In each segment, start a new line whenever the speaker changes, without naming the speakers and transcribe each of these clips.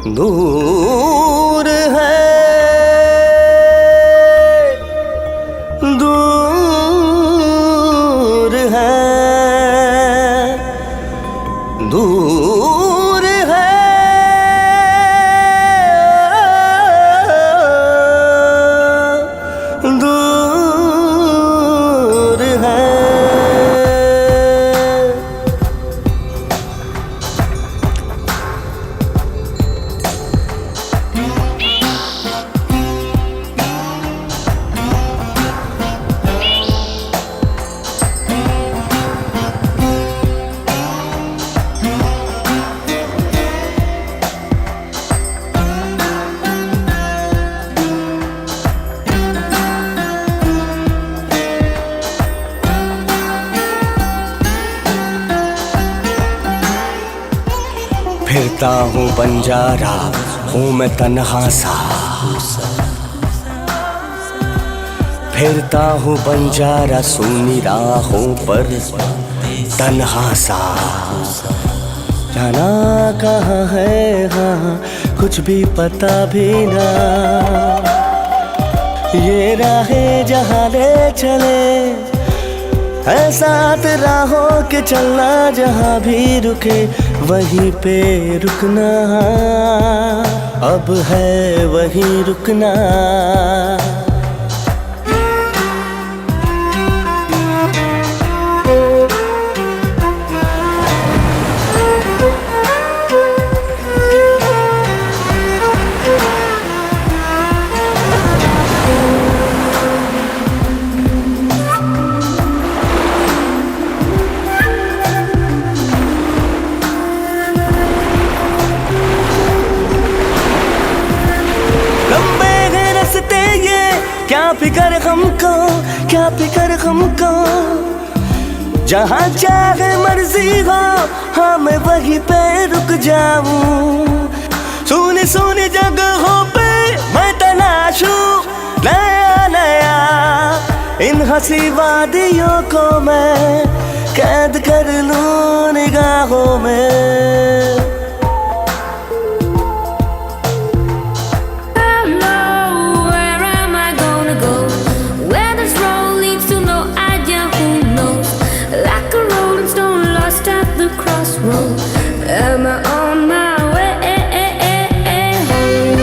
दूर है, दूर है, दूर है, दूर है। फिरता हूँ बंजारा, हूँ मैं तन्हा सा। फिरता हूँ बंजारा सूनी राहों पर तन्हा सा। जाना कहाँ है हाँ कुछ भी पता भी ना। ये राहें जहाँ ले चले है साथ राहों के चलना। जहाँ भी रुके वहीं पे रुकना, अब है वहीं रुकना। क्या फिकर हमको, क्या फिकर हमको। जहाँ चाहे मर्जी हो हाँ मैं वहीं पे रुक जाऊं। सुनी सुनी जगहों पे मैं तलाशूं नया नया। इन हंसी वादियों को मैं कैद कर लूं निगाहों में।
Am I on my way home?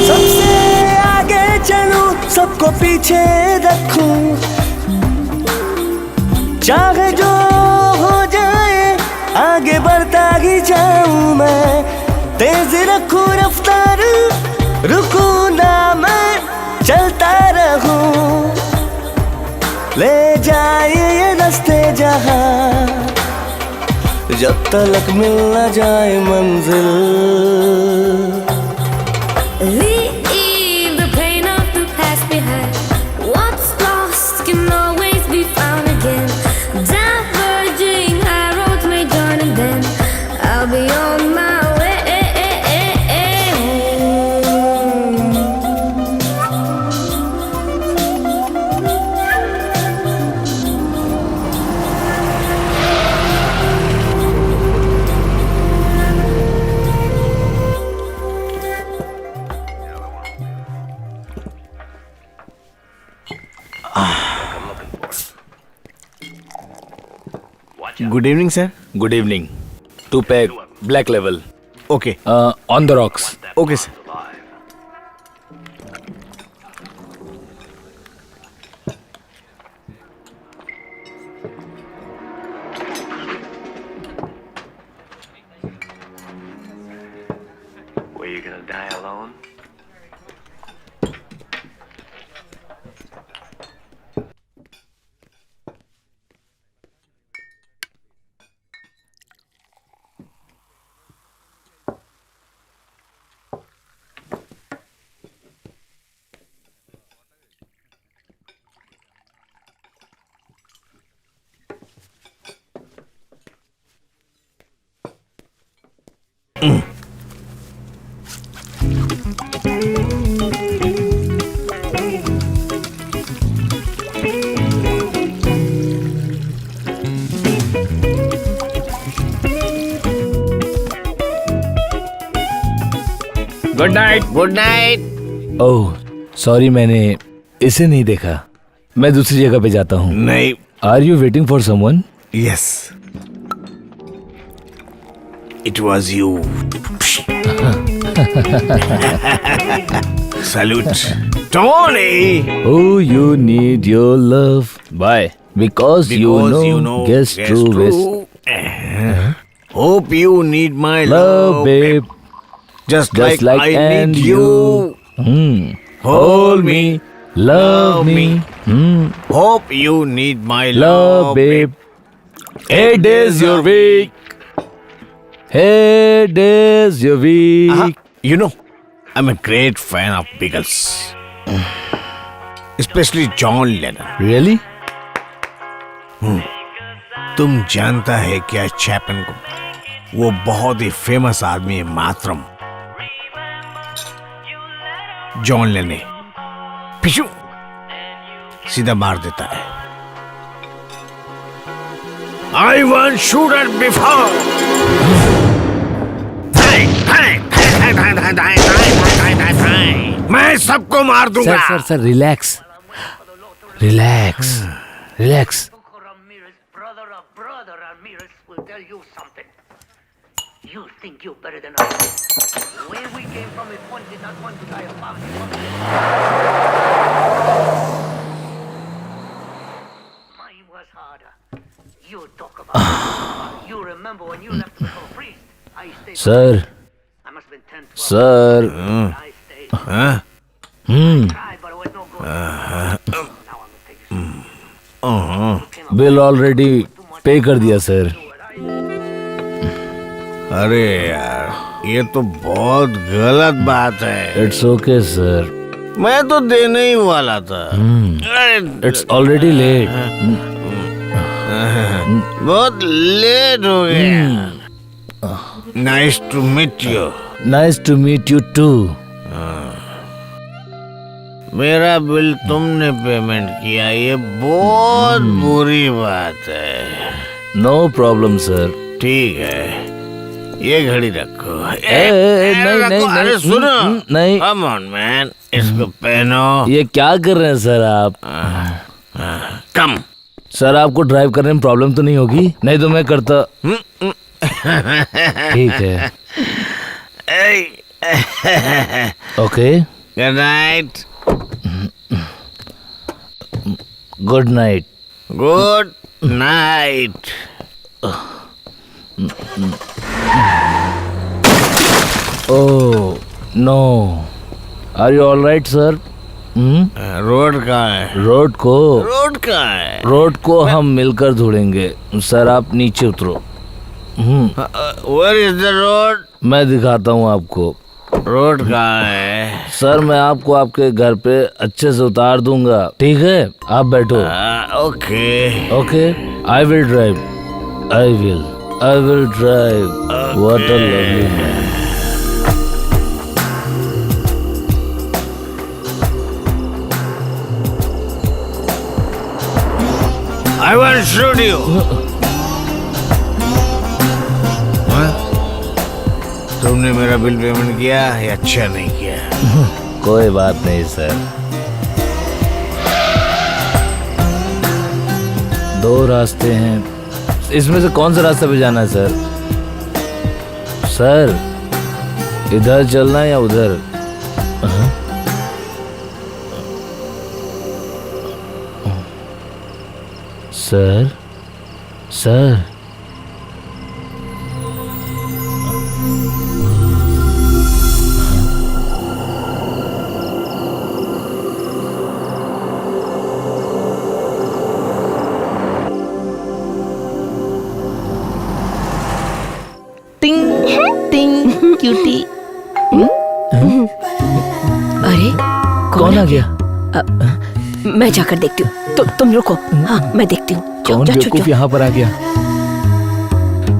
सबसे आगे चलूं सबको पीछे रखूं। चाहे जो हो जाए आगे बढ़ता ही जाऊं मैं। तेज रखूं रफ्तार रुकूं ना मैं चलता रहूं। ले जाए ये रास्ते जहां जब तक मिल न जाए मंजिल।
Leave the pain of the past behind. What's lost can always be found again. Diverging high roads may join and then I'll be on my way home.
Good evening, sir.
Good evening. 2 pack, black level.
Okay.
On the rocks.
Okay, sir.
Were you gonna die alone?
Good night.
Good night.
Oh sorry, मैंने इसे नहीं देखा। मैं दूसरी जगह पे जाता हूँ।
नहीं।
Are you waiting for someone?
Yes, it was you. Salute Tony.
Oh, you need your love. Why? Because you know, guess true best.
Hope you need my
Love, babe.
Just
Just
like I
and
need you.
Hold me. Love me.
Hope you need my
Love, babe. 8 days your week. 8 days your week.
You know, I'm a great fan of Beatles. Especially John Lennon.
Really?
तुम जानता है क्या चैपन को? वो बहुत ही famous आदमी है, मातरम। John लेने पिशु सीधा मार देता है। I once shooter before. मैं सबको मार दूंगा।
Sir, relax. Relax. Relax.
Brother Ramirez will tell you something. You think you're better than us. Where we came from is one did not want to die of poverty. Mine was harder. You talk about it. You remember when you left to become a priest? I stayed.
Sir.
I must have been 10, 12.
Sir.
I stayed. Tried, but it was no good. Now I'm gonna take you.
Bill already पे कर दिया sir.
अरे यार, ये तो बहुत गलत बात है।
It's okay sir.
मैं तो देने ही वाला था।
It's already late.
बहुत लेट हो गया। Nice to meet you.
Nice to meet you too.
मेरा बिल तुमने पेमेंट किया, ये बहुत बुरी बात है।
No problem sir.
ठीक है, ये घड़ी रखो।
नहीं,
रखो।
नहीं,
अरे
नहीं,
सुनो,
नहीं।
कम ऑन मैन, इसको पहनो।
ये क्या कर रहे हैं सर आप?
कम।
सर आपको ड्राइव करने में प्रॉब्लम तो नहीं होगी? नहीं तो मैं करता। ठीक है। Okay.
Good night.
Good night.
Good night.
Oh no, are you all right sir?
Road कहाँ है?
रोड
कहाँ है?
रोड को हम मिलकर ढूंढेंगे। सर आप नीचे उतरो।
Where is the road?
मैं दिखाता हूँ आपको।
रोड कहाँ है?
सर मैं आपको आपके घर पे अच्छे से उतार दूंगा, ठीक है? आप बैठो।
Okay.
Okay, I will drive. I will drive. What a lovely man.
I will shoot you. तुमने मेरा बिल पेमेंट किया या अच्छा नहीं किया?
कोई बात नहीं सर। 2 रास्ते हैं, इसमें से कौन सा रास्ता पे जाना है सर? सर इधर चलना है या उधर? सर
टिंग क्यूटी। अरे
कौन आ गया?
मैं जाकर देखती हूँ। तुम रुको। हाँ मैं देखती हूँ।
कौन बेवकूफ यहाँ पर आ गया?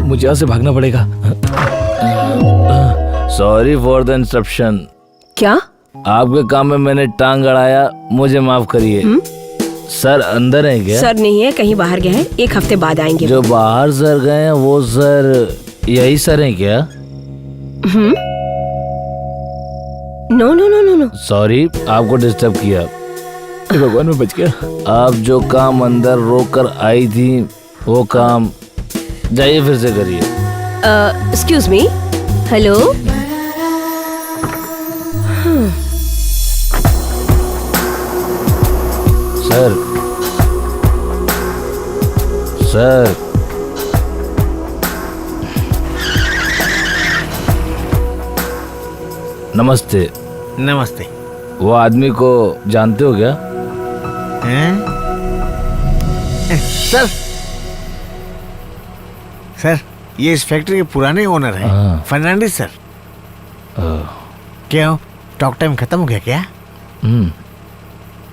मुझे यहाँ से भागना पड़ेगा। Sorry for the interruption.
क्या?
आपके काम में मैंने टांग अड़ाया, मुझे माफ करिए। सर अंदर है क्या?
सर नहीं है, कहीं बाहर गए हैं, 1 हफ्ते बाद आएंगे।
जो बाहर सर गए हैं वो, सर यही सर है क्या?
सर नहीं है, कहीं बाहर गए हैं, 1 हफ्ते बाद आएंगे। वो सर यही सर है क्या?
जो बाहर सर गए हैं वो, सर यही सर हैं क्या?
सर नहीं है, कहीं बाहर गए हैं, 1 हफ्ते बाद आएंगे। सर नहीं है, कहीं बाहर गए हैं, 1 हफ्ते बाद आएंगे।
सर यही सर हैं क्या?
No no no no no.
Sorry आपको डिस्टर्ब किया। हे भगवान मैं बच गया। आप जो काम अंदर रोक कर आई थी वो काम जाइए फिर से करिए।
Excuse me. Hello.
Sir sir नमस्ते।
नमस्ते।
वो आदमी को जानते हो क्या?
हैं? सर सर ये इस फैक्ट्री के पुराने ओनर हैं,
हाँ।
फर्नांडिस सर। क्या हो, टॉक टाइम खत्म हो गया क्या?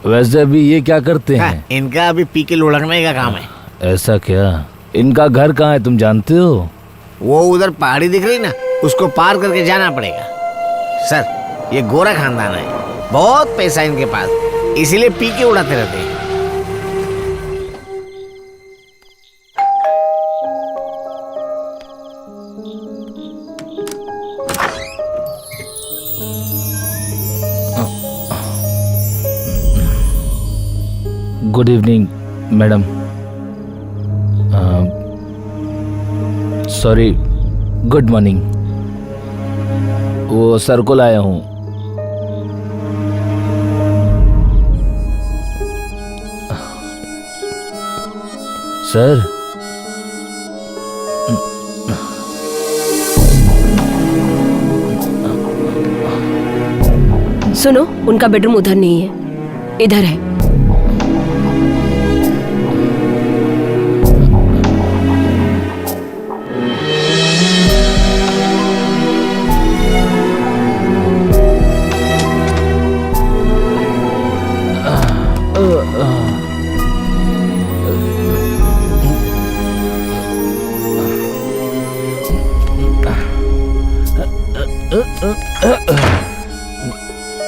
वैसे अभी ये क्या करते हैं?
हाँ, इनका अभी पी के लुढ़कने का काम है।
ऐसा क्या? इनका घर कहाँ है तुम जानते हो?
वो उधर पहाड़ी दिख रही ना, उसको पार करके जाना पड़ेगा। सर ये गोरा खानदान है, बहुत पैसा है इनके पास, इसीलिए पी के उड़ाते रहते हैं।
Good evening madam. Sorry, good morning. वो सर को लाया हूँ। सर
सुनो, उनका बेडरूम उधर नहीं है, इधर है।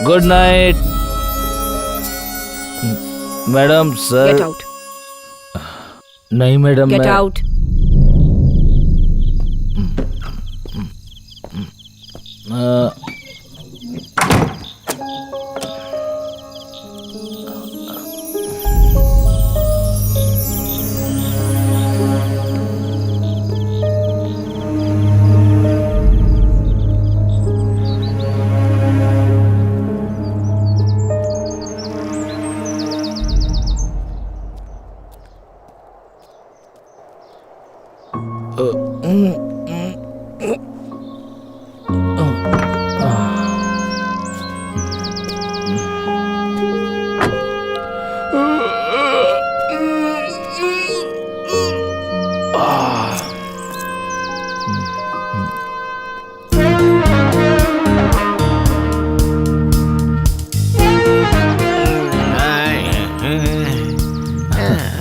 Good night madam. Sir
get out.
नहीं मैडम,
गेट
मैं
आउट।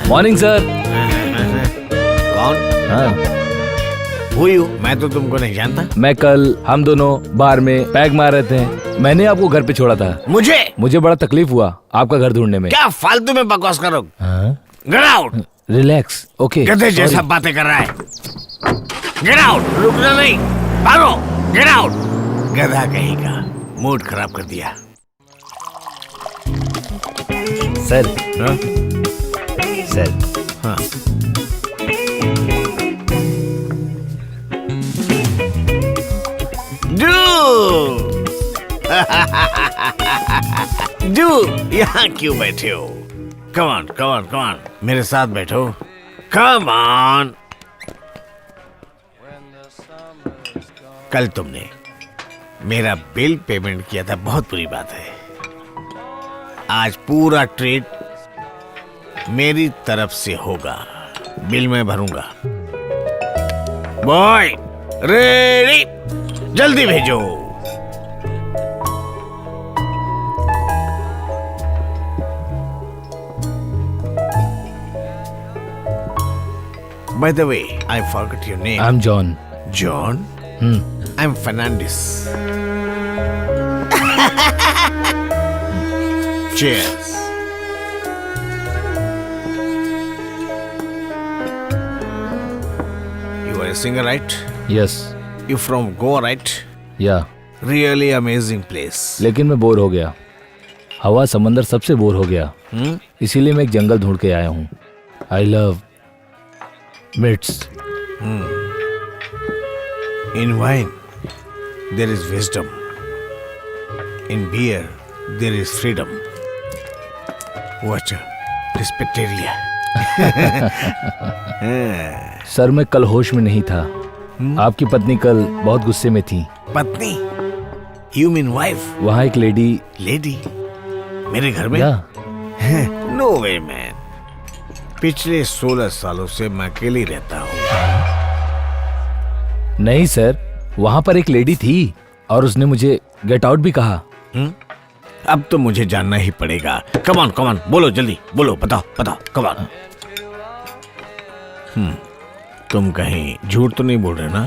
Morning sir.
कौन?
हाँ,
Who you? मैं तो तुमको नहीं जानता।
मैं कल हम दोनों बार में पैग मार रहे थे। मैंने आपको घर पे छोड़ा था। मुझे बड़ा तकलीफ हुआ आपका घर ढूंढने में।
क्या फालतू में बकवास करो। Get out.
रिलैक्स। ओके।
गधे जैसा बातें कर रहा है। Get out. रुकना नहीं, भागो। Get out. गधा कहीं का, मूड खराब कर दिया।
सर।
हाँ?
सर
हाँ। जू यहाँ क्यों बैठे हो? कम on come on come on, मेरे साथ बैठो। Come on. कल तुमने मेरा बिल पेमेंट किया था, बहुत बुरी बात है। आज पूरा ट्रीट मेरी तरफ से होगा, बिल मैं भरूंगा। बॉय रेडी, जल्दी भेजो। By the way, I forgot your name.
I'm John.
John? I'm Fernandez. Cheers. You are a singer, right?
Yes.
You from Goa, right?
Yeah.
Really amazing place.
लेकिन मैं bore हो गया। हवा, समंदर सबसे बोर हो गया। इसीलिए मैं एक जंगल ढूंढ के आया हूँ। I love mitts.
In wine there is wisdom, in beer there is freedom. Watch डिस्पेक्टेरिया।
सर, मैं कल होश में नहीं था। आपकी पत्नी कल बहुत गुस्से में थी।
पत्नी? You mean wife?
वहाँ एक लेडी।
लेडी मेरे घर में? नो वे मैन। पिछले 16 सालों से मैं अकेले रहता हूँ।
नहीं सर, वहाँ पर एक लेडी थी और उसने मुझे गेट आउट भी कहा।
अब तो मुझे जानना ही पड़ेगा। कम ऑन बोलो, जल्दी बोलो, बताओ कम ऑन। तुम कहीं झूठ तो नहीं बोल रहे ना?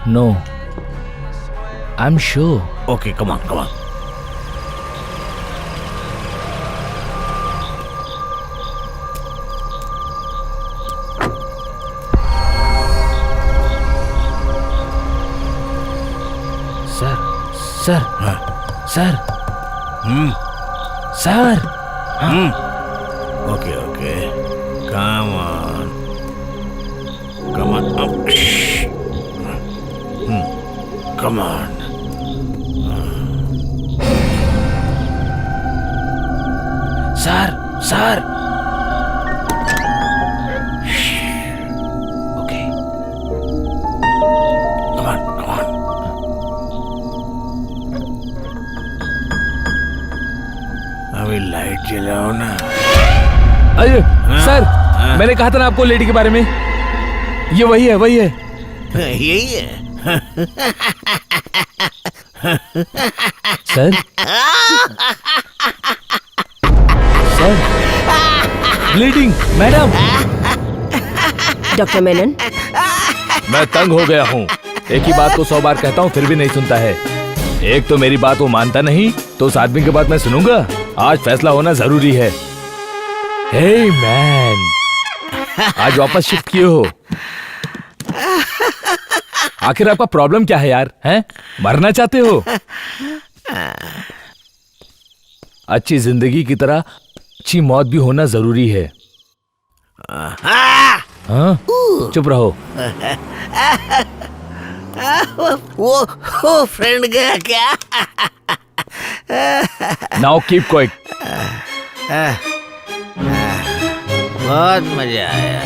No, I am sure.
Okay, come on.
Sir, sir, sir.
Okay, come on. Come on.
Sir. Okay,
come on. अभी लाइट जलाओ ना।
अरे सर, मैंने कहा था ना आपको लेडी के बारे में। ये वही है।
यही है।
Sir, bleeding madam.
Doctor Menon,
मैं तंग हो गया हूँ। एक ही बात को 100 बार कहता हूँ फिर भी नहीं सुनता है। एक तो मेरी बात वो मानता नहीं, तो उस आदमी की बात मैं सुनूंगा। आज फैसला होना जरूरी है। हे मैन, आज वापस शिफ्ट किए हो। आखिर आपका प्रॉब्लम क्या है यार? हैं? मरना चाहते हो? अच्छी जिंदगी की तरह अच्छी मौत भी होना जरूरी है। हाँ? चुप रहो।
वो फ्रेंड गया क्या?
Now keep quiet.
बहुत मजा आया।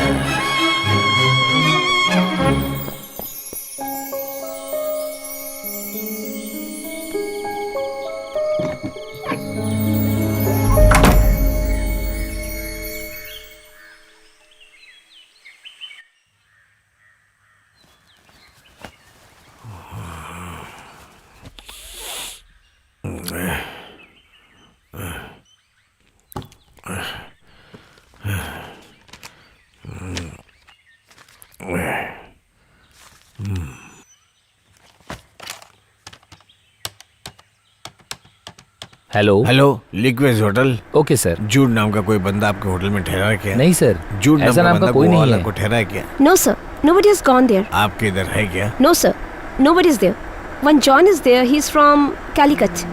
Hello,
liquid hotel.
Okay sir.
Jude नाम का कोई बंदा आपके होटल में ठहरा है क्या?
नहीं सर,
जूड
ऐसा नाम का कोई नहीं है।
को ठहरा है क्या?
no sir, nobody has gone there.
आपके इधर है क्या?
No sir, nobody is there. One John is there. He's from Calicut.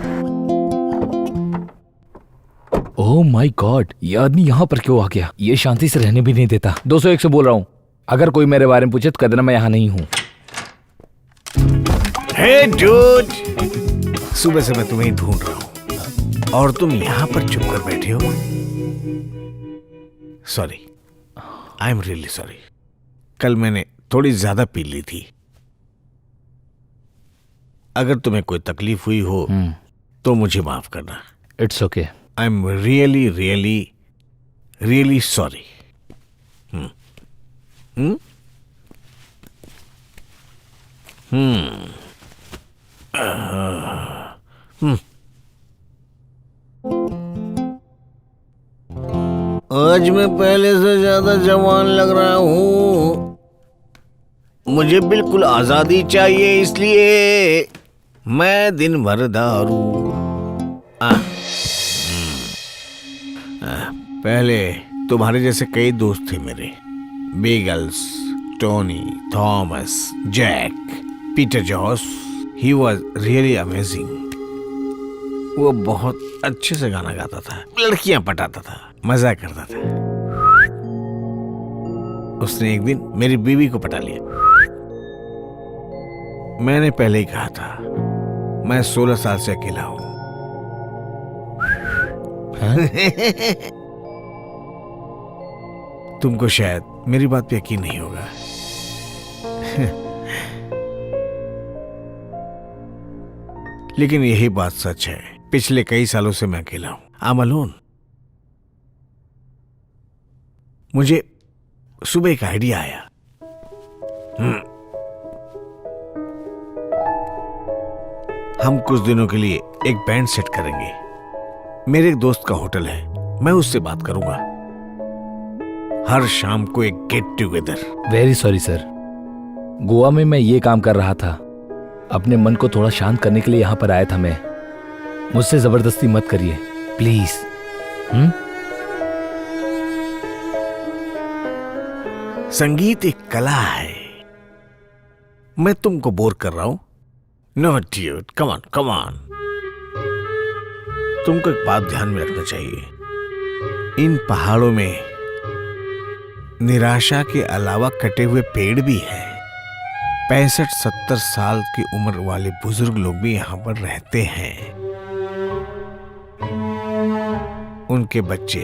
Oh my God, ये आदमी यहाँ पर क्यों आ गया? ये शांति से रहने भी नहीं देता। 201 से बोल रहा हूँ। अगर कोई मेरे बारे में पूछे तो कह देना मैं यहाँ नहीं हूँ।
हे जूड, सुबह से मैं तुम्हें ढूंढ रहा हूँ और तुम यहाँ पर चुप कर बैठे हो। Sorry, I am really sorry. कल मैंने थोड़ी ज्यादा पी ली थी। अगर तुम्हें कोई तकलीफ हुई हो तो मुझे माफ करना।
It's okay.
I am really really really sorry. आज मैं पहले से ज्यादा जवान लग रहा हूँ। मुझे बिल्कुल आजादी चाहिए, इसलिए मैं दिन भर दारू। पहले तुम्हारे जैसे कई दोस्त थे मेरे। Beagles, Tony, Thomas, Jack, Peter Joss, he was really amazing. वो बहुत अच्छे से गाना गाता था, लड़कियां पटाता था, मजा करता था। उसने एक दिन मेरी बीवी को पटा लिया। मैंने पहले ही कहा था मैं 16 साल से अकेला हूं। तुमको शायद मेरी बात पे यकीन नहीं होगा। लेकिन यही बात सच है, पिछले कई सालों से मैं अकेला हूं। I'm alone। मुझे सुबह एक आइडिया आया। हम कुछ दिनों के लिए एक बैंड सेट करेंगे। मेरे एक दोस्त का होटल है, मैं उससे बात करूंगा। हर शाम को एक get together.
Very sorry sir, Goa में मैं ये काम कर रहा था। अपने मन को थोड़ा शांत करने के लिए यहाँ पर आया था मैं। मुझसे जबरदस्ती मत करिए प्लीज।
संगीत एक कला है। मैं तुमको बोर कर रहा हूं? No dude, come on come on. तुमको एक बात ध्यान में रखना चाहिए। इन पहाड़ों में निराशा के अलावा कटे हुए पेड़ भी हैं। 65-70 साल की उम्र वाले बुजुर्ग लोग भी यहाँ पर रहते हैं। उनके बच्चे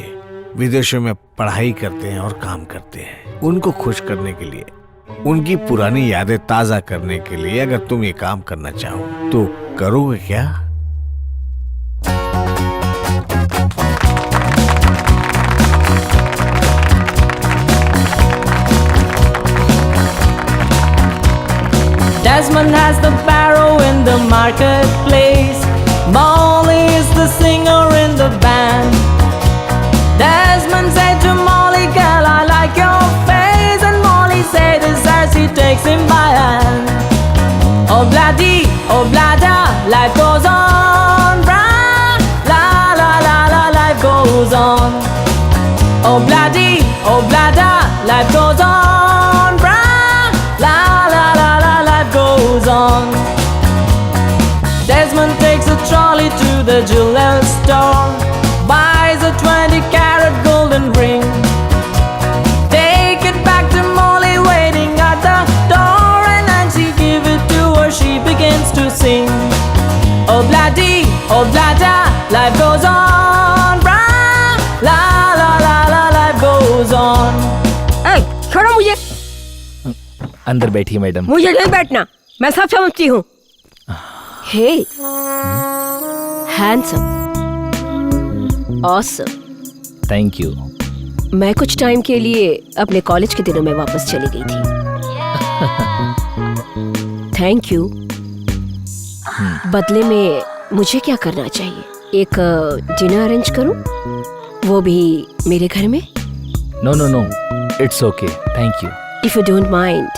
विदेशों में पढ़ाई करते हैं और काम करते हैं। उनको खुश करने के लिए, उनकी पुरानी यादें ताजा करने के लिए अगर तुम ये काम करना चाहो तो करोगे क्या?
Desmond has the barrow in the marketplace. Molly is the singer in the band. Desmond said to Molly, girl, I like your face. And Molly said this as he takes him by hand. Oh blada, life goes on. Brah, la la la la, life goes on. Oh blada, life goes on. Brah, la la la la, life goes on. Desmond takes a trolley to the jeweler's store, buys a 20-carat golden ring. Take it back to Molly waiting at the door, and then she give it to her, she begins to sing. Oh blada, life goes on. Brah, la la la la, life goes on.
ए, छोड़ो मुझे।
अंदर बैठिए madam.
मुझे नहीं बैठना, मैं सब समझती हूँ। हे, हैंडसम, ऑसम।
Thank you.
मैं कुछ टाइम के लिए अपने कॉलेज के दिनों में वापस चली गई थी। Thank you. बदले में मुझे क्या करना चाहिए? एक डिनर अरेंज करूं, वो भी मेरे घर में?
No, it's okay, thank you.
If you don't mind,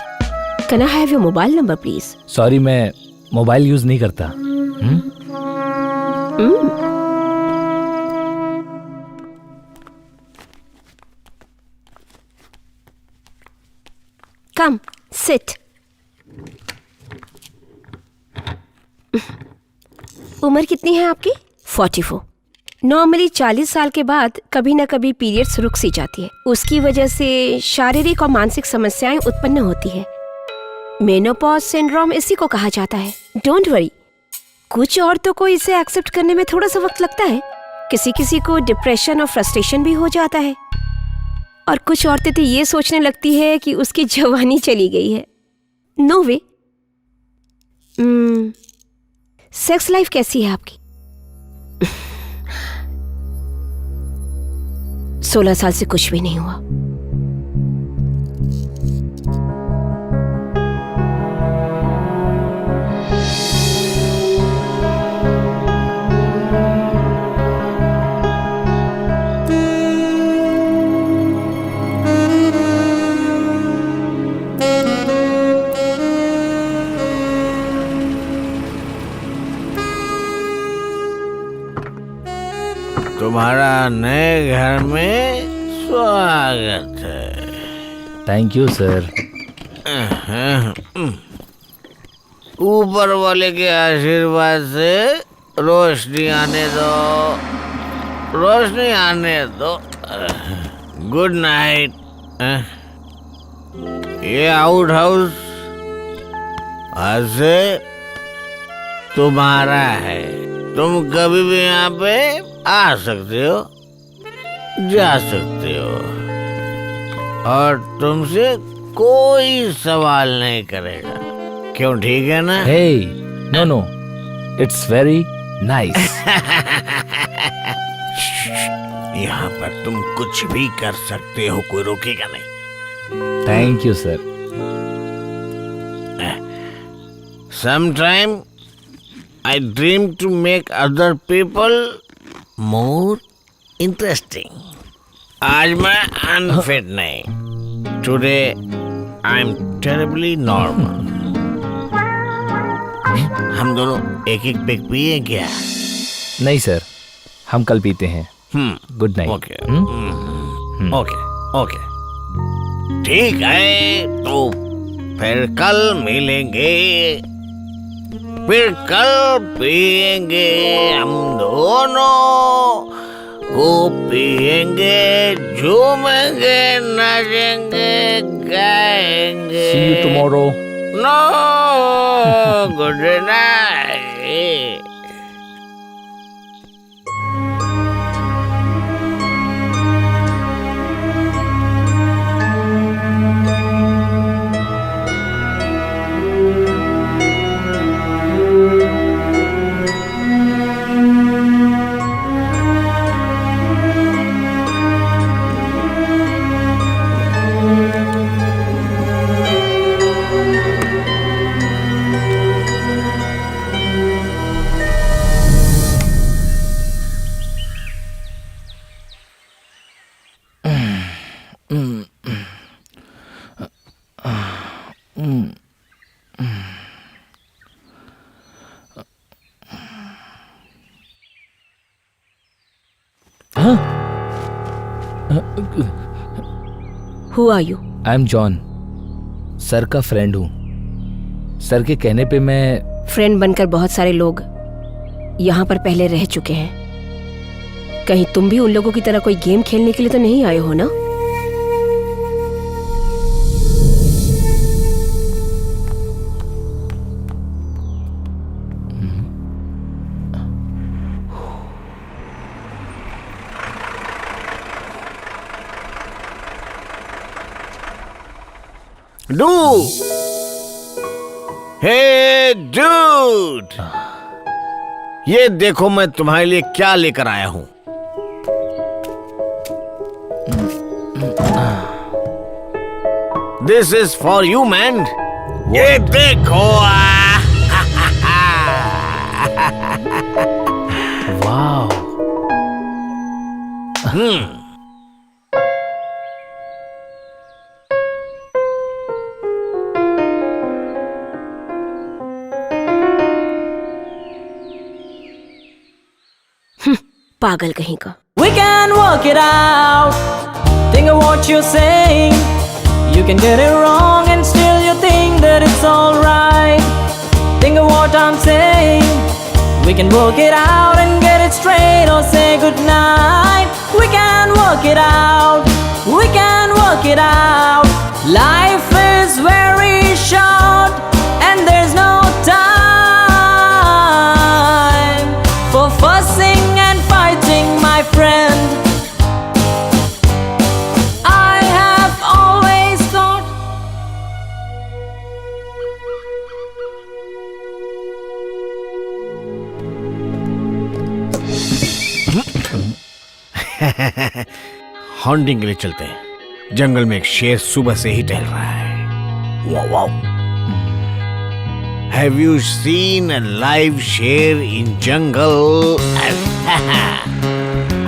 can I have your mobile number please?
Sorry, मैं मोबाइल यूज नहीं करता।
Come sit. उम्र कितनी है आपकी? 44। नॉर्मली 40 साल के बाद कभी ना कभी पीरियड्स रुक सी जाती है। उसकी वजह से शारीरिक और मानसिक समस्याएं उत्पन्न होती है। मेनोपॉज सिंड्रोम इसी को कहा जाता है। डोंट वरी, कुछ औरतों को इसे एक्सेप्ट करने में थोड़ा सा वक्त लगता है। किसी को डिप्रेशन और फ्रस्ट्रेशन भी हो जाता है, और कुछ औरतें तो ये सोचने लगती है कि उसकी जवानी चली गई है। नो वे। सेक्स लाइफ कैसी है आपकी? 16 साल से कुछ भी नहीं हुआ।
तुम्हारा नए घर में स्वागत है।
Thank you sir.
ऊपर वाले के आशीर्वाद से रोशनी आने दो, रोशनी आने दो। Good night. ये आउट हाउस आज से तुम्हारा है। तुम कभी भी यहाँ पे आ सकते हो, जा सकते हो, और तुमसे कोई सवाल नहीं करेगा। क्यों, ठीक है ना?
Hey, no, it's very nice.
यहाँ पर तुम कुछ भी कर सकते हो, कोई रोकेगा नहीं।
Thank you, sir.
Sometime I dream to make other people more interesting. आज मैं अनफिट नहीं। Today I'm terribly normal. हम दोनों एक एक पेग पिए क्या?
नहीं सर, हम कल पीते हैं। Good night.
Okay okay okay, ठीक है, तो फिर कल मिलेंगे, फिर कल पिएंगे, हम दोनों को पिएंगे, झूमेंगे, नाचेंगे, गाएंगे।
See you tomorrow.
No, good night.
Who are you?
I am John, sir का फ्रेंड हूँ। सर के कहने पे मैं
फ्रेंड बनकर बहुत सारे लोग यहाँ पर पहले रह चुके हैं। कहीं तुम भी उन लोगों की तरह कोई गेम खेलने के लिए तो नहीं आए हो ना?
हे डूड, ये देखो मैं तुम्हारे लिए क्या लेकर आया हूं। This is for you man. ये देखो।
वाओ।
पागल कहीं का।
We can work it out. Think of what you're saying. You can get it wrong and still you think that it's alright. Think of what I'm saying. We can work it out and get it straight or say goodnight. We can work it out. We can work it out. Life is very short and there's no time for fussing and fighting, my friend. I have always thought
haunting के लिए चलते हैं। जंगल में एक शेर सुबह से ही टहल रहा है। Wow wow. Have you seen a live शेर in jungle?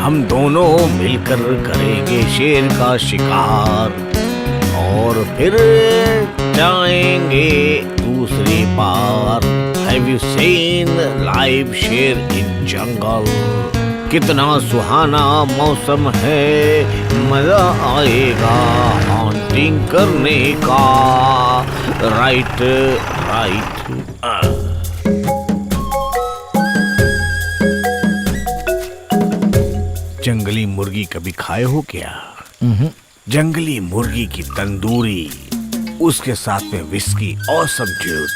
हम दोनों मिलकर करेंगे शेर का शिकार और फिर जाएंगे दूसरे पार। Have you seen live शेर in jungle? कितना सुहाना मौसम है, मजा आएगा हॉन्टिंग करने का। Right right. जंगली मुर्गी कभी खाए हो क्या? जंगली मुर्गी की तंदूरी, उसके साथ में विस्की, ऑसम ड्यूड।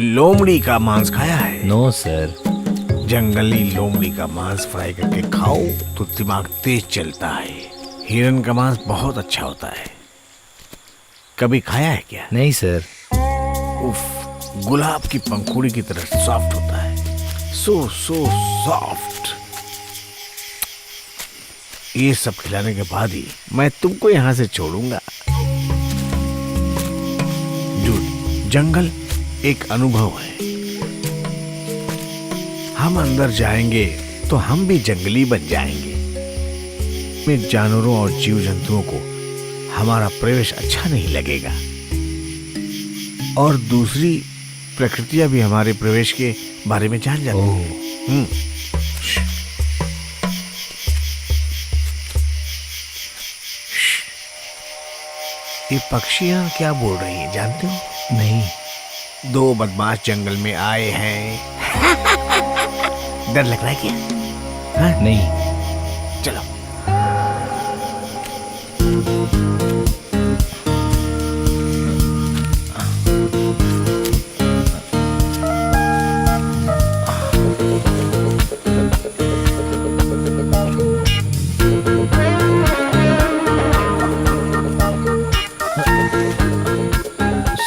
लोमड़ी का मांस खाया है?
No sir.
जंगली लोमड़ी का मांस फ्राई करके खाओ तो दिमाग तेज चलता है। हिरन का मांस बहुत अच्छा होता है, कभी खाया है क्या?
नहीं सर।
उफ, गुलाब की पंखुड़ी की तरह सॉफ्ट होता है, सो सॉफ्ट। ये सब खिलाने के बाद ही मैं तुमको यहां से छोड़ूंगा। डूड, जंगल एक अनुभव है। हम अंदर जाएंगे तो हम भी जंगली बन जाएंगे। में जानवरों और जीव जंतुओं को हमारा प्रवेश अच्छा नहीं लगेगा, और दूसरी प्रकृतियां भी हमारे प्रवेश के बारे में जान जाती हैं। ये पक्षियां क्या बोल रही हैं जानते हो?
नहीं।
दो बदमाश जंगल में आए हैं। डर लग रहा है क्या? हाँ?
नहीं।
चलो।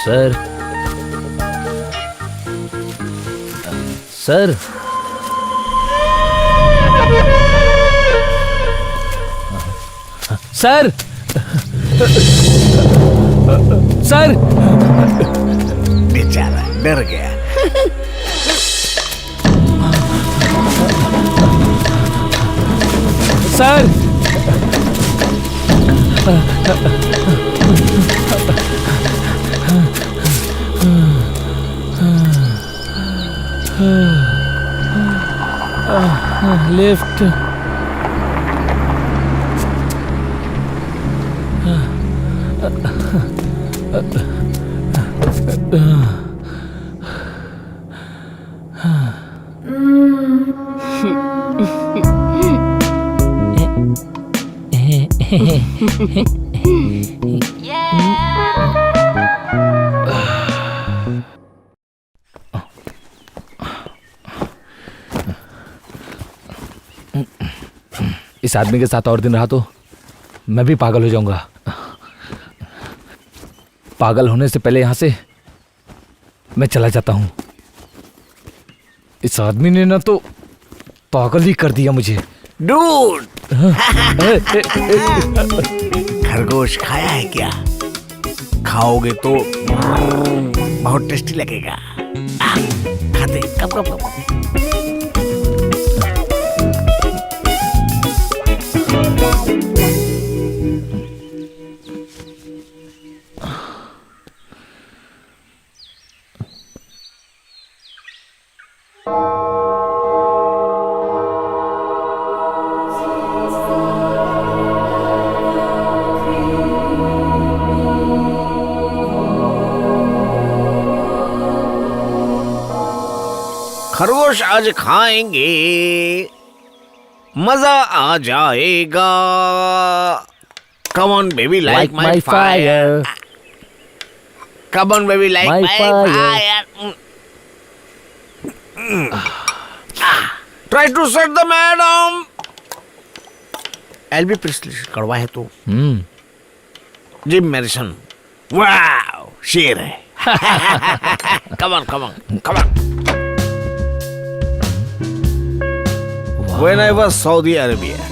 Sir, sir, sir, sir.
बेचारा डर गया।
Sir, lift. इस आदमी के साथ और दिन रहा तो मैं भी पागल हो जाऊंगा। पागल होने से पहले यहां से मैं चला जाता हूं। इस आदमी ने ना तो पागल ही कर दिया मुझे।
डूड, खरगोश खाया है क्या? खाओगे तो बहुत टेस्टी लगेगा। खाते कब कब कब। खरगोश आज खाएंगे, मजा आ जाएगा। Come on baby, like my fire. Come on baby, like my fire. Try to set the madam. Elvis Presley कड़वा है तो। जिम मैरिसन, वाव, शेर है। Come on, come on, come on. When I was Saudi Arabia,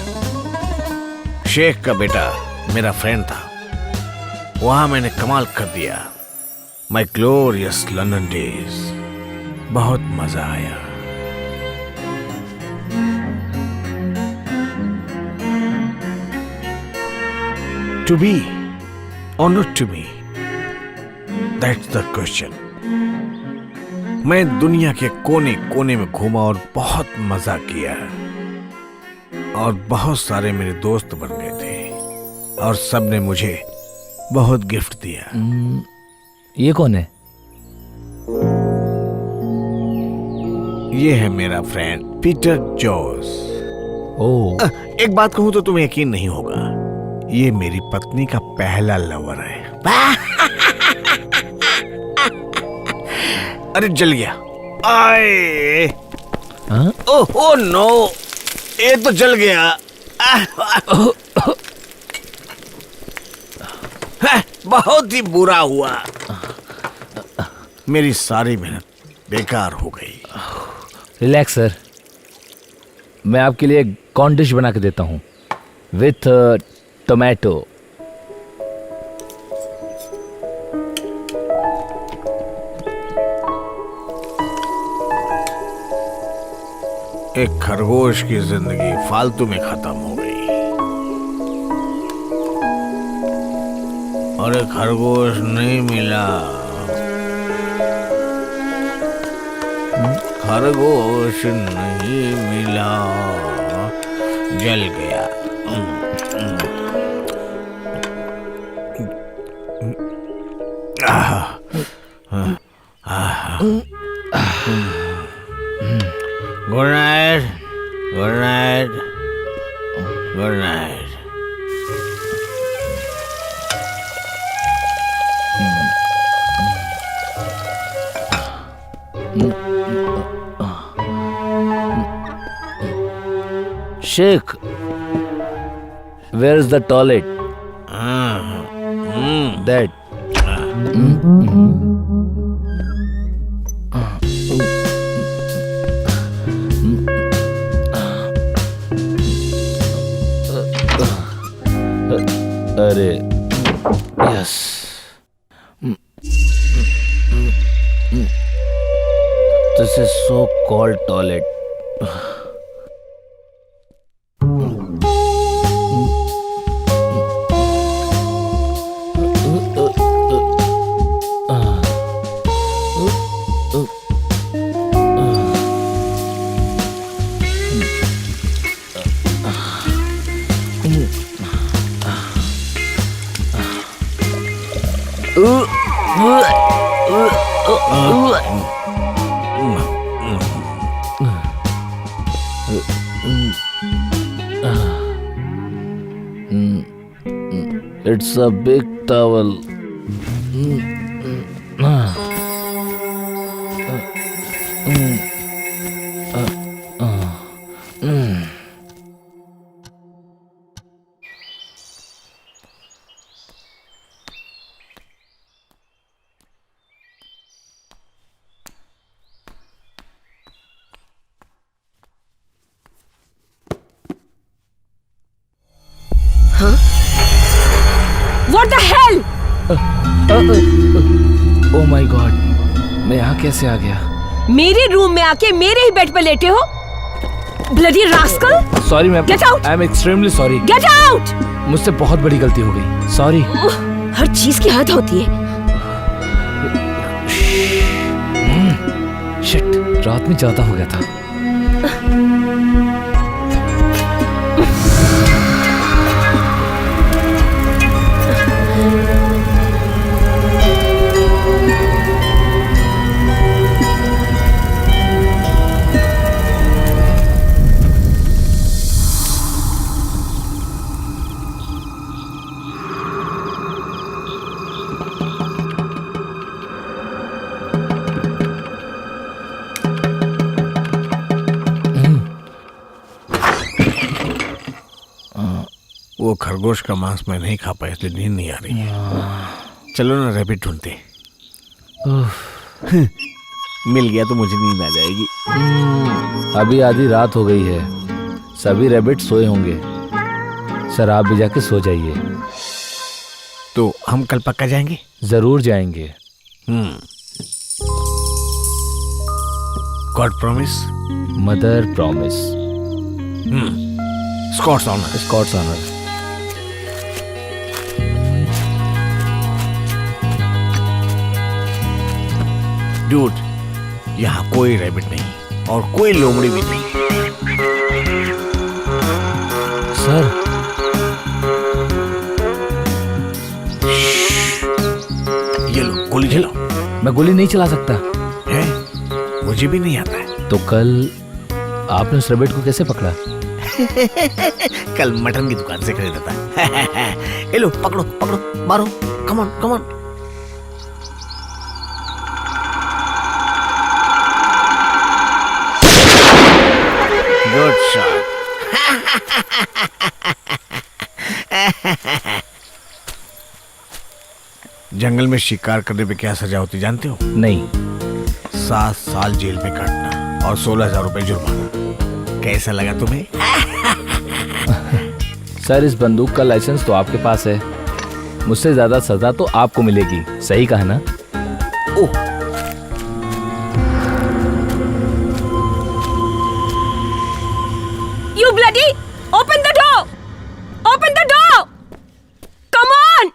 Sheikh का बेटा मेरा friend था। वहां मैंने कमाल कर दिया। My glorious London days, बहुत मजा आया। To be or not to be, that's the question. मैं दुनिया के कोने कोने में घूमा और बहुत मजा किया, और बहुत सारे मेरे दोस्त बन गए थे, और सब ने मुझे बहुत गिफ्ट दिया।
ये कौन है?
ये है मेरा फ्रेंड पीटर जॉस।
ओह,
एक बात कहूं तो तुम्हें यकीन नहीं होगा, ये मेरी पत्नी का पहला लवर है। अरे जल गया। आए
हाँ?
ओह नो, ये तो जल गया। बहुत ही बुरा हुआ, मेरी सारी मेहनत बेकार हो गई।
रिलैक्स सर, मैं आपके लिए कॉर्न डिश बना के देता हूँ विथ टोमेटो।
एक खरगोश की जिंदगी फालतू में खत्म हो गई। और एक खरगोश नहीं मिला, खरगोश नहीं मिला, जल गया। Good night, good night, good night.
Sheikh, where is the toilet? That. अरे yes, this is so called toilet. It's a big towel.
What the hell?
Oh my God, मैं यहाँ कैसे आ गया?
मेरे रूम में आके मेरे ही बेड पे लेटे हो? Bloody rascal!
Sorry ma'am,
Get out!
I am extremely sorry.
Get out!
मुझसे बहुत बड़ी गलती हो गई। Sorry.
हर चीज की हद होती है।
Shit, रात में ज्यादा हो गया था।
वो खरगोश का मांस मैं नहीं खा पाया, इसलिए नींद नहीं आ रही है। चलो ना रैबिट ढूंढते। मिल गया तो मुझे नींद आ जाएगी।
अभी आधी रात हो गई है, सभी रैबिट सोए होंगे। सर आप भी जाके सो जाइए।
तो हम कल पक्का जाएंगे?
जरूर जाएंगे।
God promise,
mother promise,
scout's honour.
Scout's honour.
Dude, यहाँ कोई रैबिट नहीं और कोई लोमड़ी भी नहीं।
सर मैं गोली नहीं चला सकता।
है? मुझे भी नहीं आता है।
तो कल आपने उस रबेट को कैसे पकड़ा?
कल मटन की दुकान से खरीदा था। ये लो, पकड़ो पकड़ो, मारो, come on come on. Good shot. जंगल में शिकार करने पे क्या सजा होती जानते हो?
नहीं।
7 साल जेल में काटना और 16,000 रुपए जुर्माना। कैसा लगा तुम्हें?
सर, इस बंदूक का लाइसेंस तो आपके पास है, मुझसे ज्यादा सजा तो आपको मिलेगी। सही कहा ना?
ओह,
You bloody! Open the door! Open the door! Come on!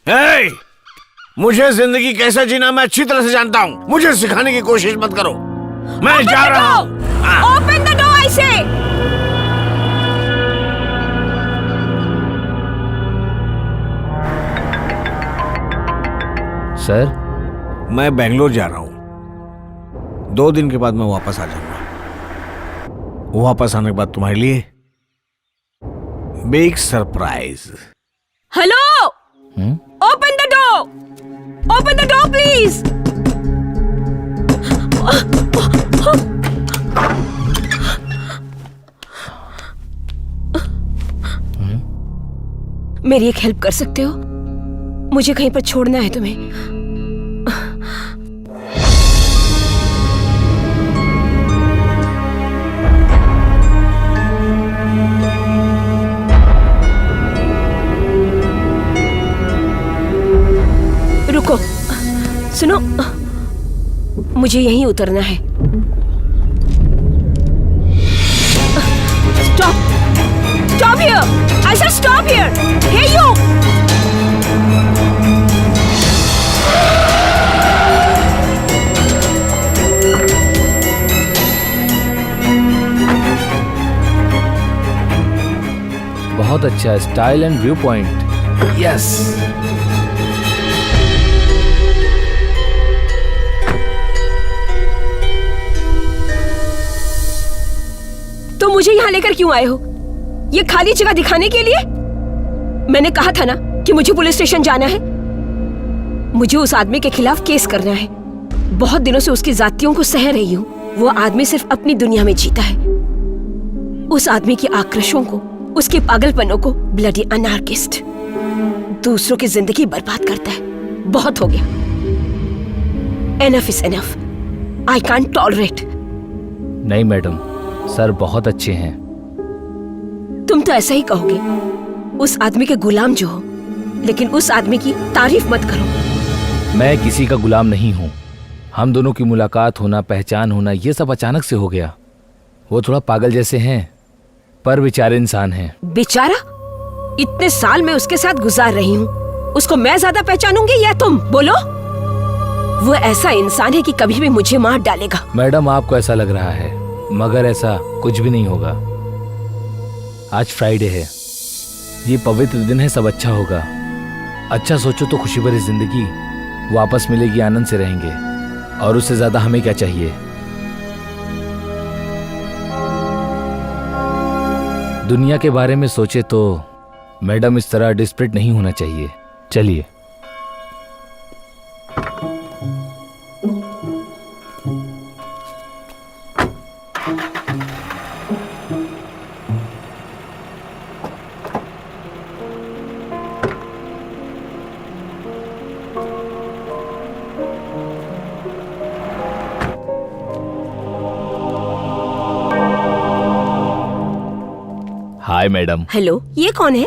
हे! मुझे जिंदगी कैसा जीना मैं अच्छी तरह से जानता हूँ। मुझे सिखाने की कोशिश मत करो। मैं जा रहा हूँ।
Open the door, I say!
Sir,
मैं बेंगलोर जा रहा हूँ। 2 दिन के बाद मैं वापस आ जाऊंगा। वापस आने के बाद तुम्हारे लिए big surprise.
Hello! Open the door! Open the door, please! मेरी एक हेल्प कर सकते हो? मुझे कहीं पर छोड़ना है तुम्हें। रुको, सुनो, मुझे यहीं उतरना है। Stop! Stop here! I said stop here! Hey you!
बहुत अच्छा, style and view point. Yes.
तो मुझे यहाँ लेकर क्यों आए हो? ये खाली जगह दिखाने के लिए? मैंने कहा था ना कि मुझे पुलिस स्टेशन जाना है। मुझे उस आदमी के खिलाफ केस करना है। बहुत दिनों से उसकी जातियों को सह रही हूँ। वो आदमी सिर्फ अपनी दुनिया में जीता है। उस आदमी की आक्रोशों को, उसके पागलपनों को ब्लडी अनार्किस्ट दूसरों की जिंदगी बर्बाद करता है। बहुत हो गया। Enough is enough. I can't tolerate.
नहीं मैडम, सर बहुत अच्छे हैं।
तुम तो ऐसा ही कहोगे, उस आदमी के गुलाम जो हो, लेकिन उस आदमी की तारीफ मत करो।
मैं किसी का गुलाम नहीं हूँ। हम दोनों की मुलाकात होना, पहचान होना, ये सब अचानक से हो गया। वो थोड़ा पागल जैसे हैं, पर बेचारे इंसान हैं।
बेचारा? इतने साल मैं उसके साथ गुजार रही हूँ, उसको मैं ज्यादा पहचानूंगी या तुम? बोलो। वो ऐसा इंसान है कि कभी भी मुझे मार डालेगा।
मैडम, आपको ऐसा लग रहा है, मगर ऐसा कुछ भी नहीं होगा। आज फ्राइडे है, ये पवित्र दिन है, सब अच्छा होगा। अच्छा सोचो तो खुशी भरी जिंदगी वापस मिलेगी, आनंद से रहेंगे, और उससे ज्यादा हमें क्या चाहिए। दुनिया के बारे में सोचे तो मैडम इस तरह डिस्परेट नहीं होना चाहिए। चलिए। Hi madam.
हेलो, ये कौन है?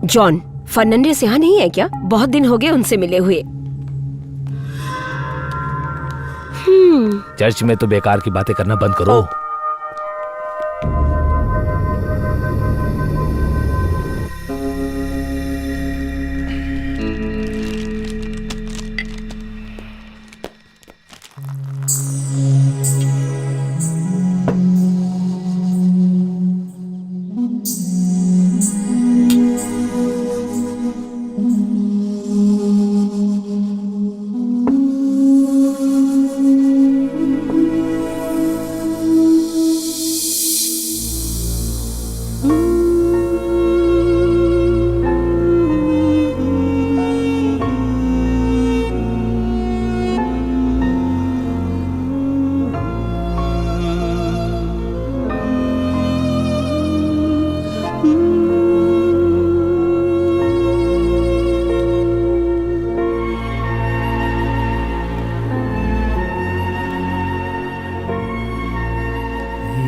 जॉन फर्नांडिस यहाँ नहीं है क्या? बहुत दिन हो गए उनसे मिले हुए।
चर्च में तो बेकार की बातें करना बंद करो।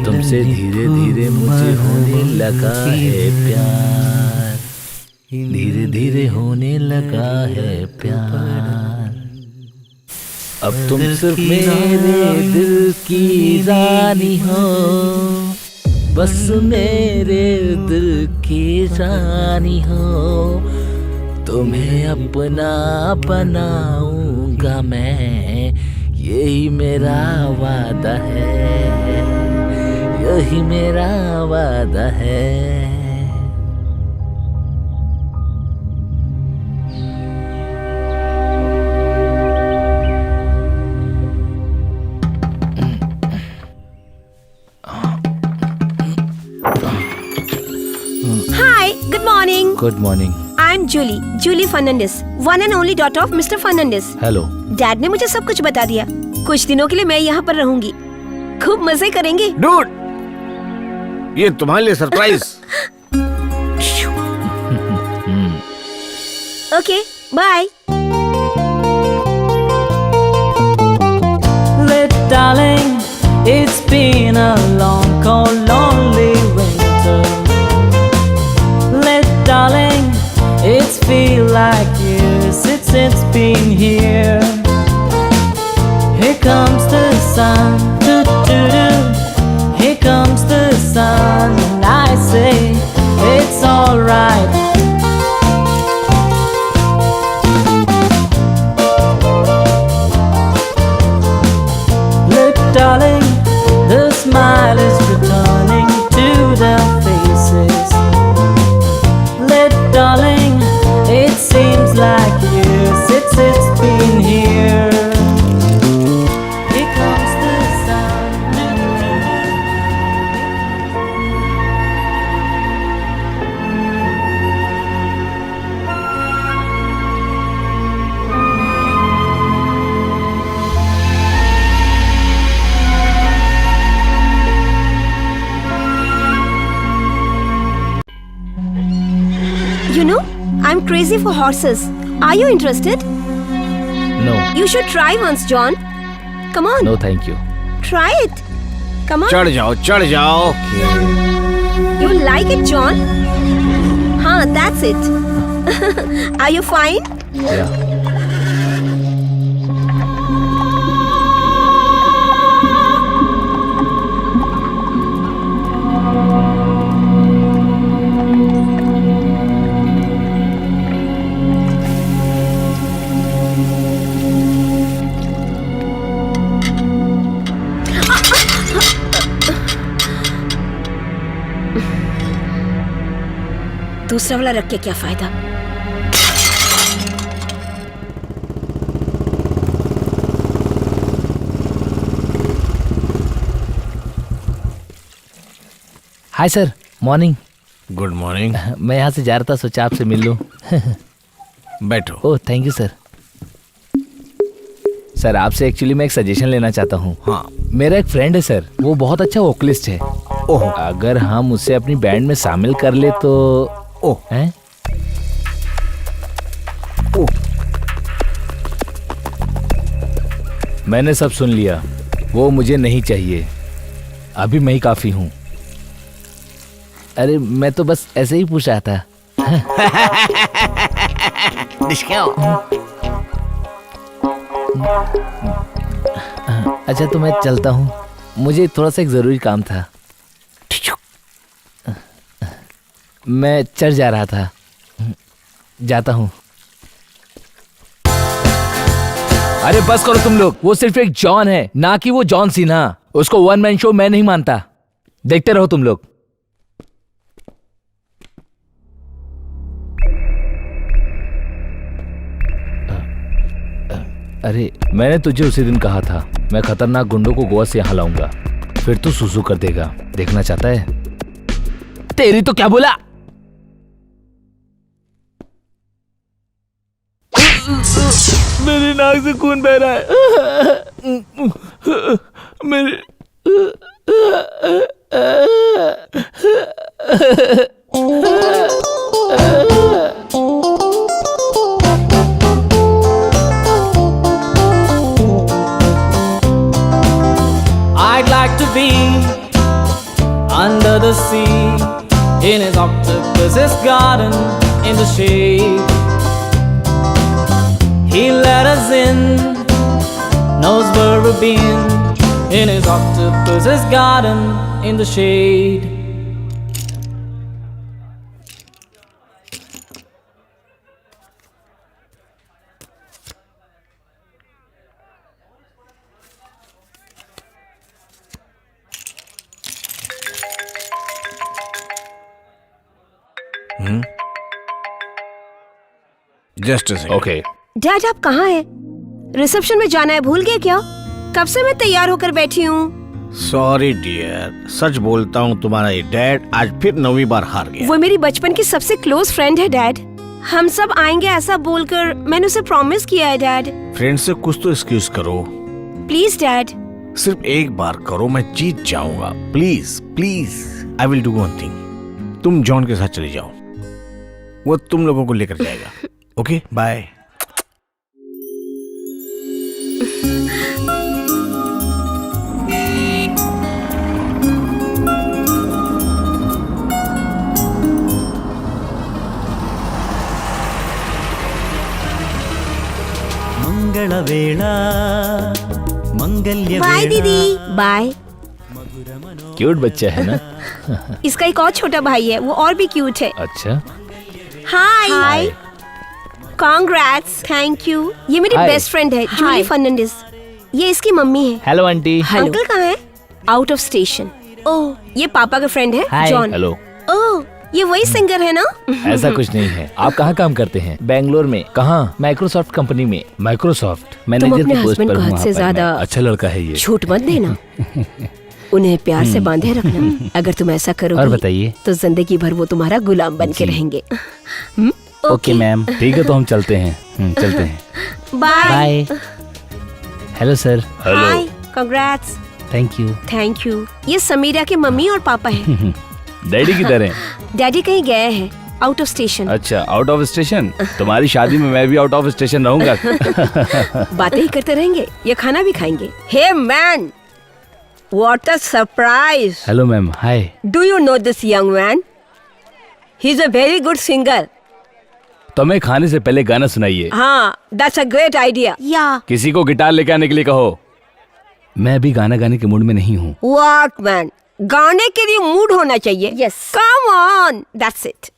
तुमसे धीरे धीरे मुझे होने लगा है प्यार, धीरे धीरे होने लगा है प्यार। अब तुम सिर्फ मेरे दिल की रानी हो, बस मेरे दिल की रानी हो। तुम्हें अपना बनाऊंगा मैं, यही मेरा वादा है, यही मेरा वादा है।
Hi, good morning.
Good morning.
I'm Julie Fernandez, one and only daughter of Mr. Fernandez.
Hello.
Dad ने मुझे सब कुछ बता दिया। कुछ दिनों के लिए मैं यहाँ पर रहूंगी, खूब मजे करेंगे।
डूड, ये तुम्हारे लिए surprise.
Okay, bye.
Little darling, it's been a long, cold, lonely winter. Little darling, it's feel like years since it's been here. Here comes the sun, doo doo doo. Here comes the sun, and I say it's alright. Look, darling, the smile is returning to their faces. Look, darling, it seems like years since it's been here. Here comes the sun.
You know, I'm crazy for horses. Are you interested?
No
You should try once, John. Come on,
no thank you.
try it. Come on.
चढ़ जाओ, चढ़ जाओ।
You like it, John? हाँ, that's it. Are you fine?
या
दूसरा वाला रख के क्या फायदा?
Hi sir, morning.
Good morning.
मैं यहाँ से जा रहा था, सोचा आपसे मिल लूँ।
बैठो।
Oh thank you sir. Sir आपसे एक्चुअली मैं एक सजेशन लेना चाहता हूँ।
हाँ।
मेरा एक फ्रेंड है सर, वो बहुत अच्छा वोकलिस्ट है।
ओह।
अगर हम उसे अपनी बैंड में शामिल कर ले तो।
ओह।
हैं?
ओह।
मैंने सब सुन लिया, वो मुझे नहीं चाहिए, अभी मैं ही काफी हूँ। अरे मैं तो बस ऐसे ही पूछ रहा था। अच्छा तो मैं चलता हूँ, मुझे थोड़ा सा एक जरूरी काम था। मैं चढ़ जा रहा था, जाता हूँ। अरे बस करो तुम लोग, वो सिर्फ एक जॉन है, ना कि वो जॉन सीना। उसको वन मैन शो मैं नहीं मानता। देखते रहो तुम लोग। अरे मैंने तुझे उसी दिन कहा था मैं खतरनाक गुंडों को गोवा से यहां लाऊंगा, फिर तू सुसु कर देगा। देखना चाहता है? तेरी तो क्या बोला? मेरी नाक से खून बह रहा है। मेरे
I'd like to be under the sea, in his octopus's garden, in the shade. He let us in, knows where we've been, in his octopus's garden, in the shade.
Just
okay
dad आप कहाँ हैं? Reception में जाना है, भूल गए क्या? कब से मैं तैयार होकर बैठी हूँ।
सॉरी डियर, सच बोलता हूँ तुम्हारा ये डैड आज फिर 9वीं बार हार गया।
वो मेरी बचपन की सबसे क्लोज फ्रेंड है डैड। हम सब आएंगे ऐसा बोलकर मैंने उसे प्रॉमिस किया है डैड।
फ्रेंड से कुछ तो एक्सक्यूज करो।
Please dad.
सिर्फ एक बार करो, मैं जीत जाऊंगा। Please please, I will do one thing. तुम जॉन के साथ चली जाओ, वो तुम लोगों को लेकर जाएगा। Okay bye.
मंगलवेला मंगल्य
बाय दीदी। बाय।
क्यूट बच्चा है ना।
इसका एक और छोटा भाई है, वो और भी क्यूट है।
अच्छा
हाय। कांग्रेट्स। Thank you. ये मेरी
Hi.
बेस्ट फ्रेंड है जूली फर्नांडिस। ये इसकी मम्मी है।
Hello aunty.
अंकल कहाँ है? Out of station. ओह, ये पापा का फ्रेंड है
Hi.
जॉन।
हेलो।
ओह, ये वही सिंगर है ना?
ऐसा कुछ नहीं है। आप कहाँ काम करते हैं? बेंगलोर में। कहाँ? माइक्रोसॉफ्ट कंपनी में। माइक्रोसॉफ्ट मैनेजर
अपने
की पोस्ट
husband
पर
को
हूँ
हद
वहाँ
से
पर
ज्यादा
मैं। अच्छा लड़का है ये।
छूट मत देना। उन्हें प्यार से बांधे रखना। अगर तुम ऐसा करोगे
और बताइए।
तो जिंदगी भर वो तुम्हारा गुलाम बन के रहेंगे।
ओके मैम, ठीक है तो हम चलते हैं। चलते हैं।
Bye.
Hello sir.
Hi. Congrats.
Thank you.
Thank you. ये समीरा के मम्मी और पापा हैं।
डैडी किधर हैं?
डैडी कहीं गए हैं, आउट ऑफ स्टेशन।
अच्छा, आउट ऑफ स्टेशन। तुम्हारी शादी में मैं भी आउट ऑफ स्टेशन रहूंगा।
बातें ही करते रहेंगे, ये खाना भी खाएंगे। Hey man, what a surprise.
Hello ma'am. Hi.
Do you know this young man? He is a very good singer.
तो हमें खाने से पहले गाना सुनाइए।
हाँ, दैट्स अ ग्रेट आइडिया। या
किसी को गिटार लेके आने के लिए कहो। मैं अभी गाना गाने के मूड में नहीं हूँ।
व्हाट मैन, गाने के लिए मूड होना चाहिए। Yes, come on, that's it.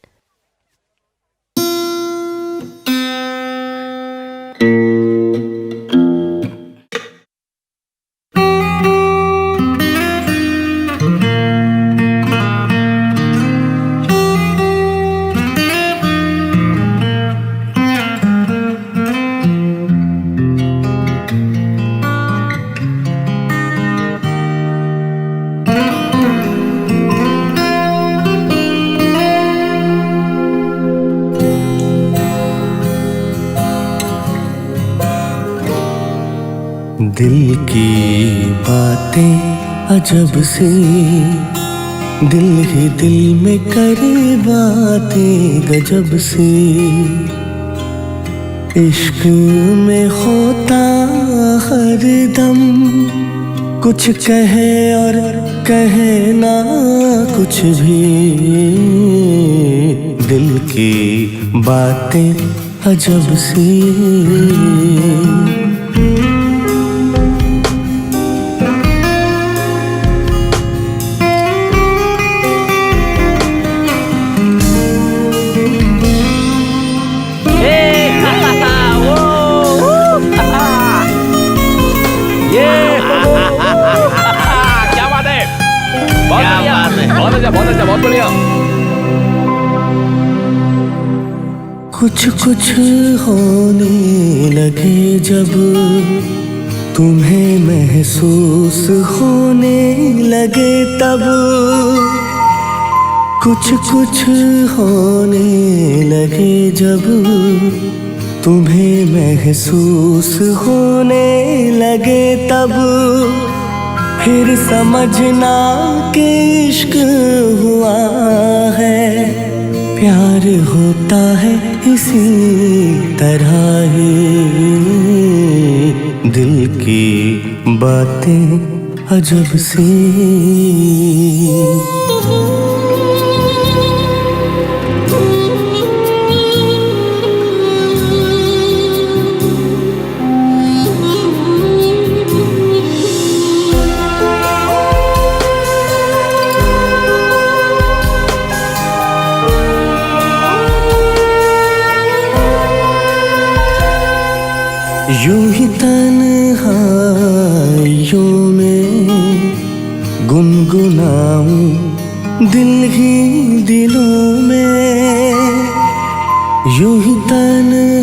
दिल की बातें अजब सी, दिल ही दिल में करे बातें गजब सी। इश्क में होता हर दम, कुछ कहे और कहे ना कुछ भी। दिल की बातें अजब सी।
बहुत बढ़िया।
कुछ कुछ होने लगे जब तुम्हें महसूस होने लगे तब। कुछ कुछ होने लगे जब तुम्हें महसूस होने लगे तब। फिर समझना कि इश्क हुआ है, प्यार होता है इसी तरह ही। दिल की बातें अजब सी। यूं ही तन्हाइयों में गुनगुनाऊं दिल ही दिलों में, यूं ही तन्हाइयों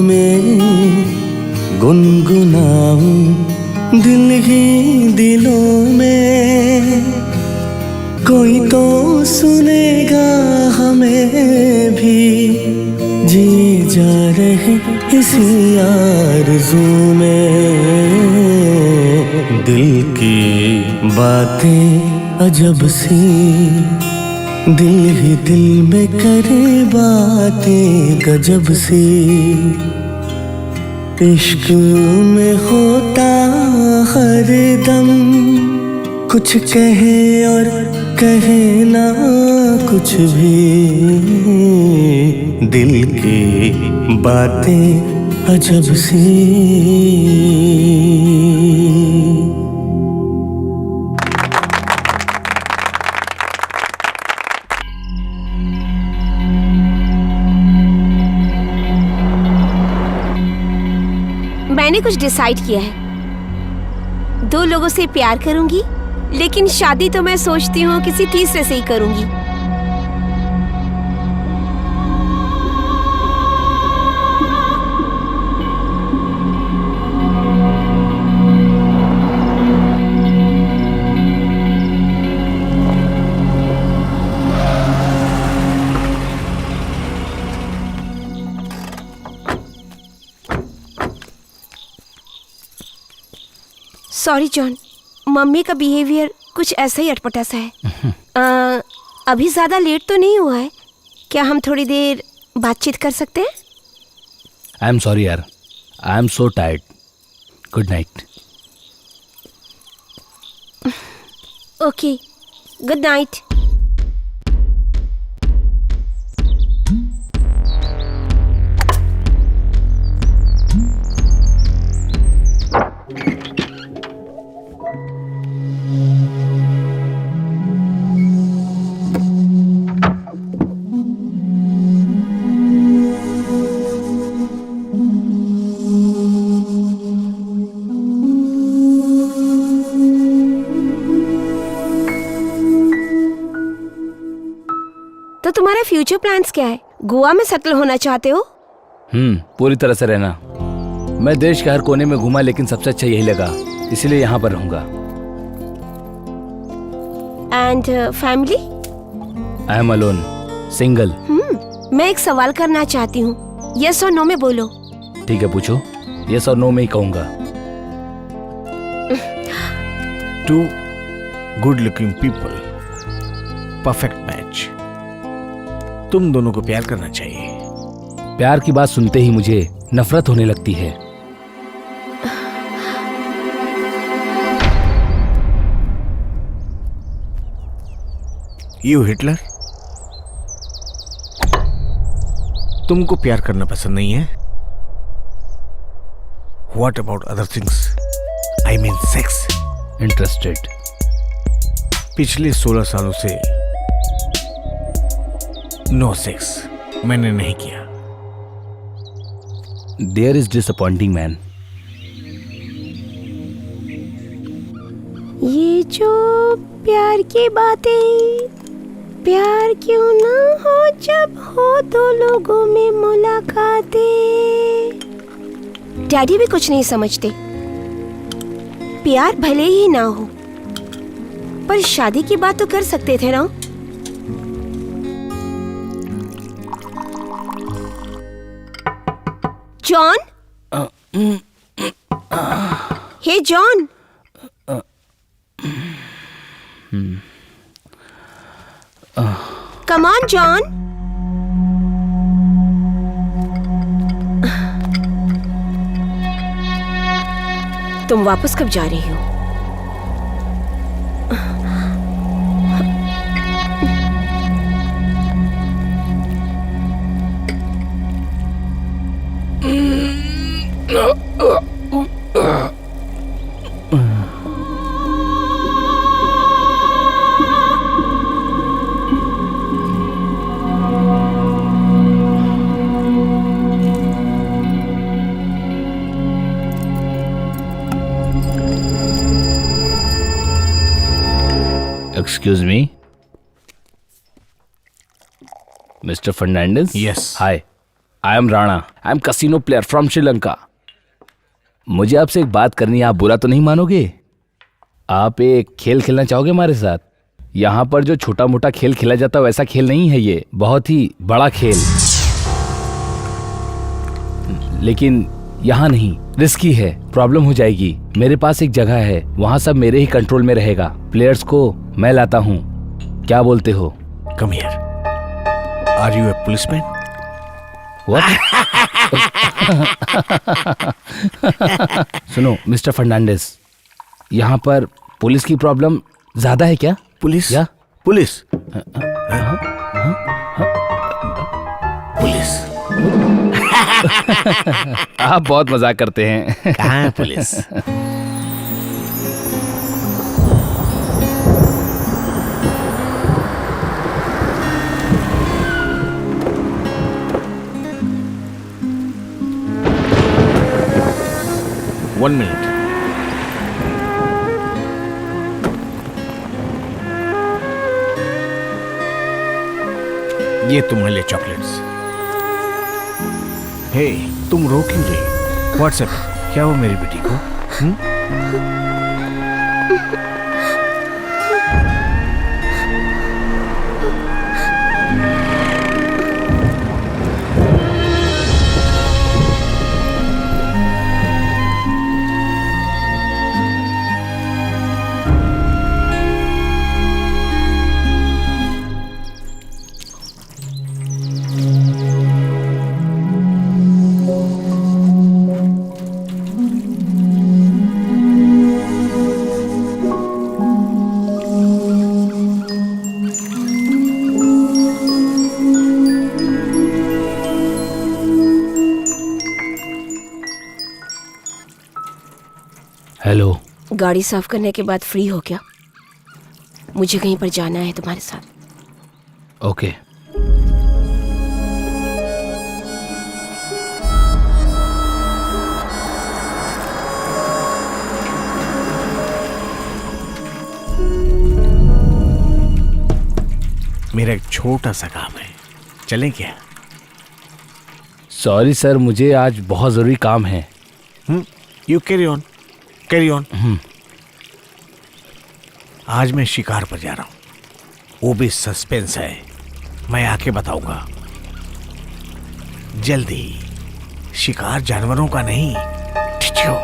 में गुनगुनाऊं दिल ही दिलों में। कोई तो सुनेगा हमें भी, जी जा रहे इसी आरज़ू में। दिल की बातें अजब सी, दिल ही दिल में करे बातें गजब सी। इश्क में होता हर दम कुछ कहे और कहे ना कुछ भी, दिल की बातें अजब सी।
मैंने कुछ डिसाइड किया है। 2 लोगों से प्यार करूंगी, लेकिन शादी तो मैं सोचती हूँ किसी तीसरे से ही करूंगी। सॉरी जॉन, मम्मी का बिहेवियर कुछ ऐसा ही अटपटा सा है। अभी ज़्यादा लेट तो नहीं हुआ है, क्या हम थोड़ी देर बातचीत कर सकते हैं?
आई एम सॉरी यार, I am so tired. Good night.
Okay, good night. तो तुम्हारा फ्यूचर प्लान्स क्या है? गोवा में सेटल होना चाहते हो?
पूरी तरह से रहना। मैं देश के हर कोने में घूमा, लेकिन सबसे अच्छा यही लगा, इसीलिए यहाँ पर रहूंगा।
And family?
I am alone, single.
मैं एक सवाल करना चाहती हूँ, यस और नो में बोलो।
ठीक है, पूछो। यस और नो में ही कहूंगा।
2 good looking people, perfect match. तुम दोनों को प्यार करना चाहिए।
प्यार की बात सुनते ही मुझे नफरत होने लगती है।
यू हिटलर, तुमको प्यार करना पसंद नहीं है? What about other things? I mean sex.
Interested.
पिछले 16 सालों से नो सेक्स मैंने नहीं किया।
There is disappointing man.
ये जो प्यार की बातें, प्यार क्यों ना हो जब हो 2 लोगों में मुलाकातें। डैडी भी कुछ नहीं समझते। प्यार भले ही ना हो, पर शादी की बात तो कर सकते थे ना। John, hey John, come on John. तुम वापस कब जा रही हो?
Excuse me, mister Fernandes.
Yes.
Hi, I am Rana. I am casino player from Sri Lanka. मुझे आपसे एक बात करनी है, आप बुरा तो नहीं मानोगे? आप एक खेल खेलना चाहोगे हमारे साथ? यहाँ पर जो छोटा मोटा खेल खेला जाता है वैसा खेल नहीं है, ये बहुत ही बड़ा खेल। लेकिन यहाँ नहीं, रिस्की है, प्रॉब्लम हो जाएगी। मेरे पास एक जगह है, वहाँ सब मेरे ही कंट्रोल में रहेगा। प्लेयर्स को मैं लाता हूँ, क्या बोलते हो?
Come here. Are you a policeman?
What? सुनो मिस्टर फर्नांडिस, यहाँ पर पुलिस की प्रॉब्लम ज्यादा है क्या?
पुलिस?
या?
पुलिस? पुलिस?
आप बहुत मजाक करते हैं।
कहाँ है पुलिस? One minute. ये तुम्हारे लिए चॉकलेट्स। हे, तुम रो क्यों रही? व्हाट्सएप क्या वो मेरी बेटी को?
हेलो।
गाड़ी साफ करने के बाद फ्री हो क्या? मुझे कहीं पर जाना है तुम्हारे साथ।
ओके।
मेरा एक छोटा सा काम है, चलें क्या?
सॉरी सर, मुझे आज बहुत जरूरी काम है।
You carry on, carry on. आज मैं शिकार पर जा रहा हूं, वो भी सस्पेंस है, मैं आके बताऊंगा जल्दी। शिकार जानवरों का नहीं, ठिठियो।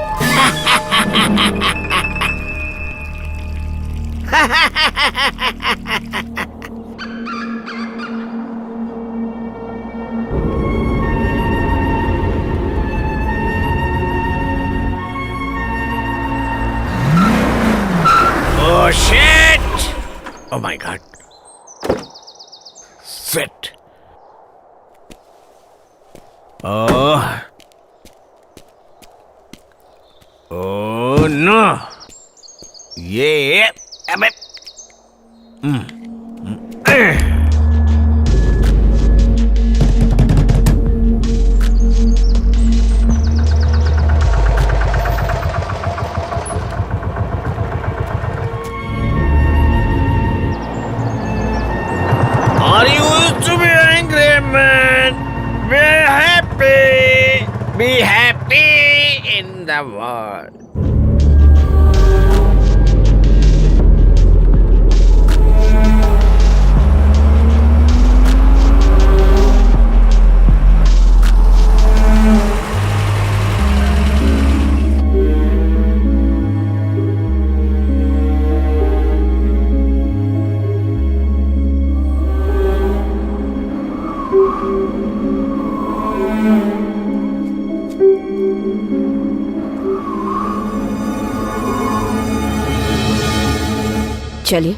Oh shit! Oh my god. Shit. Oh. Oh no. Yeah. अबे. Are you used to be angry, man? Be happy. Be happy in the world.
चलिए।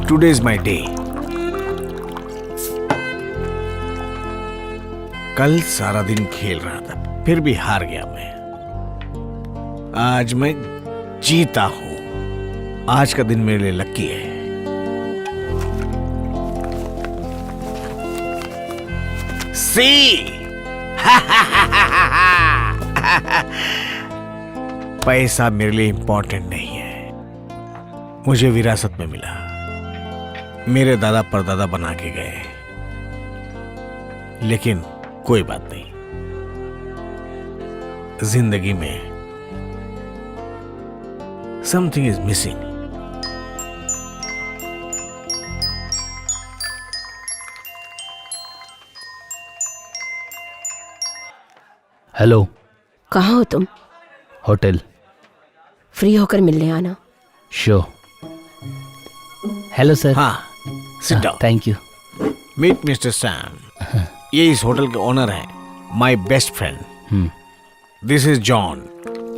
Today is my day. कल सारा दिन खेल रहा था, फिर भी हार गया मैं। आज मैं जीता हूं। आज का दिन मेरे लिए लकी है। सी पैसा मेरे लिए इंपॉर्टेंट नहीं है, मुझे विरासत में मिला, मेरे दादा परदादा बना के गए। लेकिन कोई बात नहीं, जिंदगी में समथिंग इज मिसिंग।
हेलो,
कहाँ हो तुम?
होटल।
फ्री होकर मिलने आना।
शो। Hello sir.
हाँ, sit down.
Thank you.
Meet mister Sam, ये इस होटल के ओनर हैं, my best friend. This is John,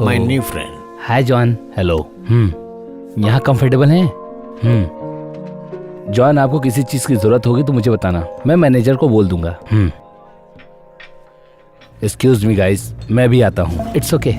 my new friend.
Hi John. Hello. यहाँ कंफर्टेबल हैं? जॉन, आपको किसी चीज की जरूरत होगी तो मुझे बताना, मैं मैनेजर को बोल दूंगा। एक्सक्यूज मी गाइस, मैं भी आता हूँ। It's okay.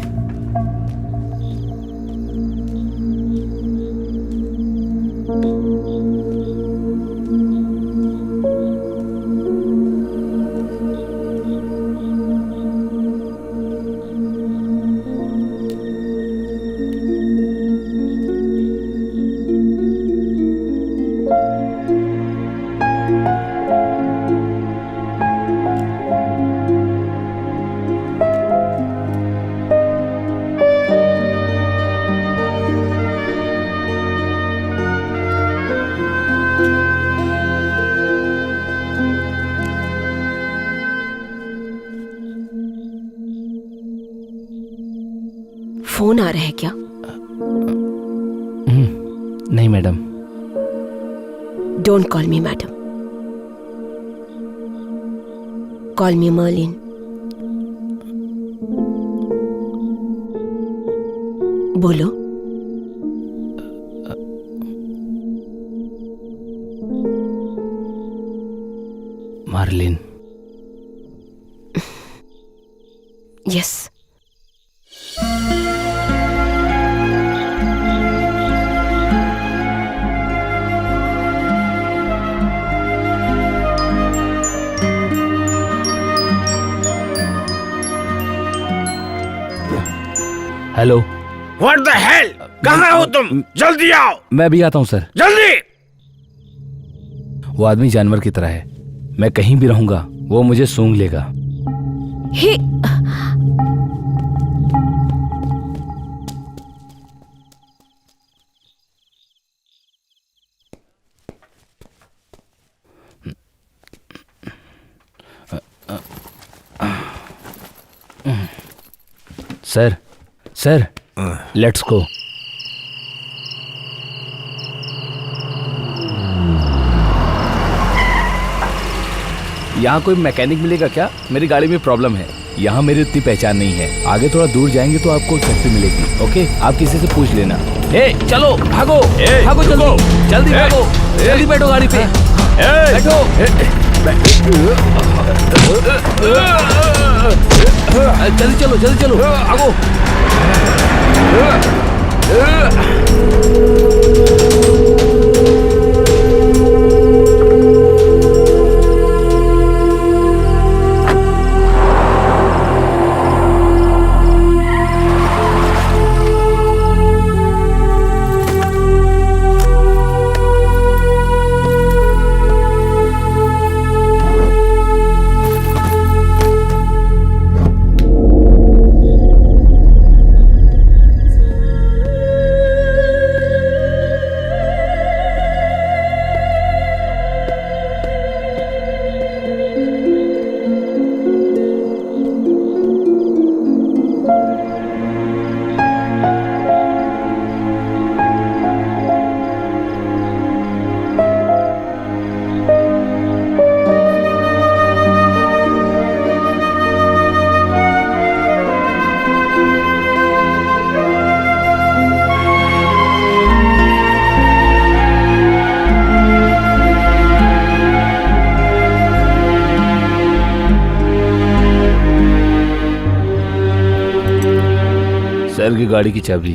फोन आ रहा है क्या?
नहीं madam.
Don't call me madam, call me Merlin. बोलो।
Marlin.
Yes.
Hello.
What the hell, कहाँ हो तुम? जल्दी आओ।
मैं भी आता हूँ सर।
जल्दी।
वो आदमी जानवर की तरह है, मैं कहीं भी रहूंगा वो मुझे सूंघ लेगा।
हे,
सर, सर, लेट्स गो। यहाँ कोई मैकेनिक मिलेगा क्या? मेरी गाड़ी में प्रॉब्लम है, यहाँ मेरी उतनी पहचान नहीं है। आगे थोड़ा दूर जाएंगे तो आपको फैक्ट्री मिलेगी। ओके, आप किसी से पूछ लेना। हे, चलो भागो, भागो जल्दी, जल्दी भागो, जल्दी बैठो गाड़ी पे, बैठो। जल्दी चलो, जल्दी चलो, भागो। सर की गाड़ी की चाबी।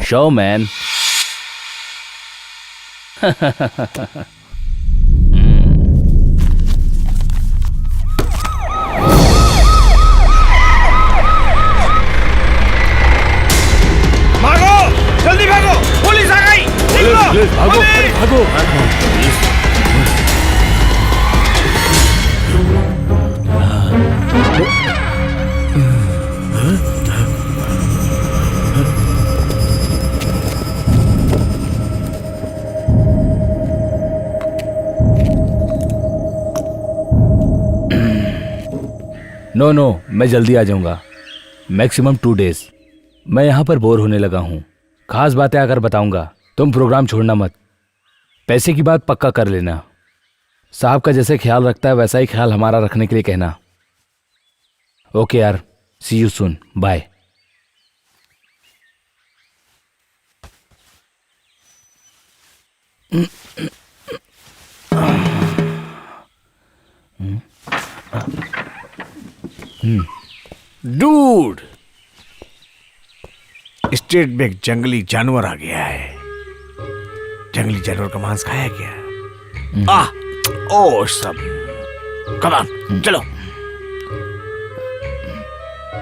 Show man.
भागो, जल्दी भागो, पुलिस आ गई। निकलो,
भागो
पुलिस!
भागो। नो, मैं जल्दी आ जाऊंगा। Maximum 2 days। मैं यहाँ पर बोर होने लगा हूँ। खास बातें आकर बताऊंगा। तुम प्रोग्राम छोड़ना मत। पैसे की बात पक्का कर लेना। साहब का जैसे ख्याल रखता है वैसा ही ख्याल हमारा रखने के लिए कहना। ओके यार, see you soon, bye.
Dude, state में एक जंगली जानवर आ गया है। जंगली जानवर का मांस खाया क्या? ओ सब, कम ऑन, चलो।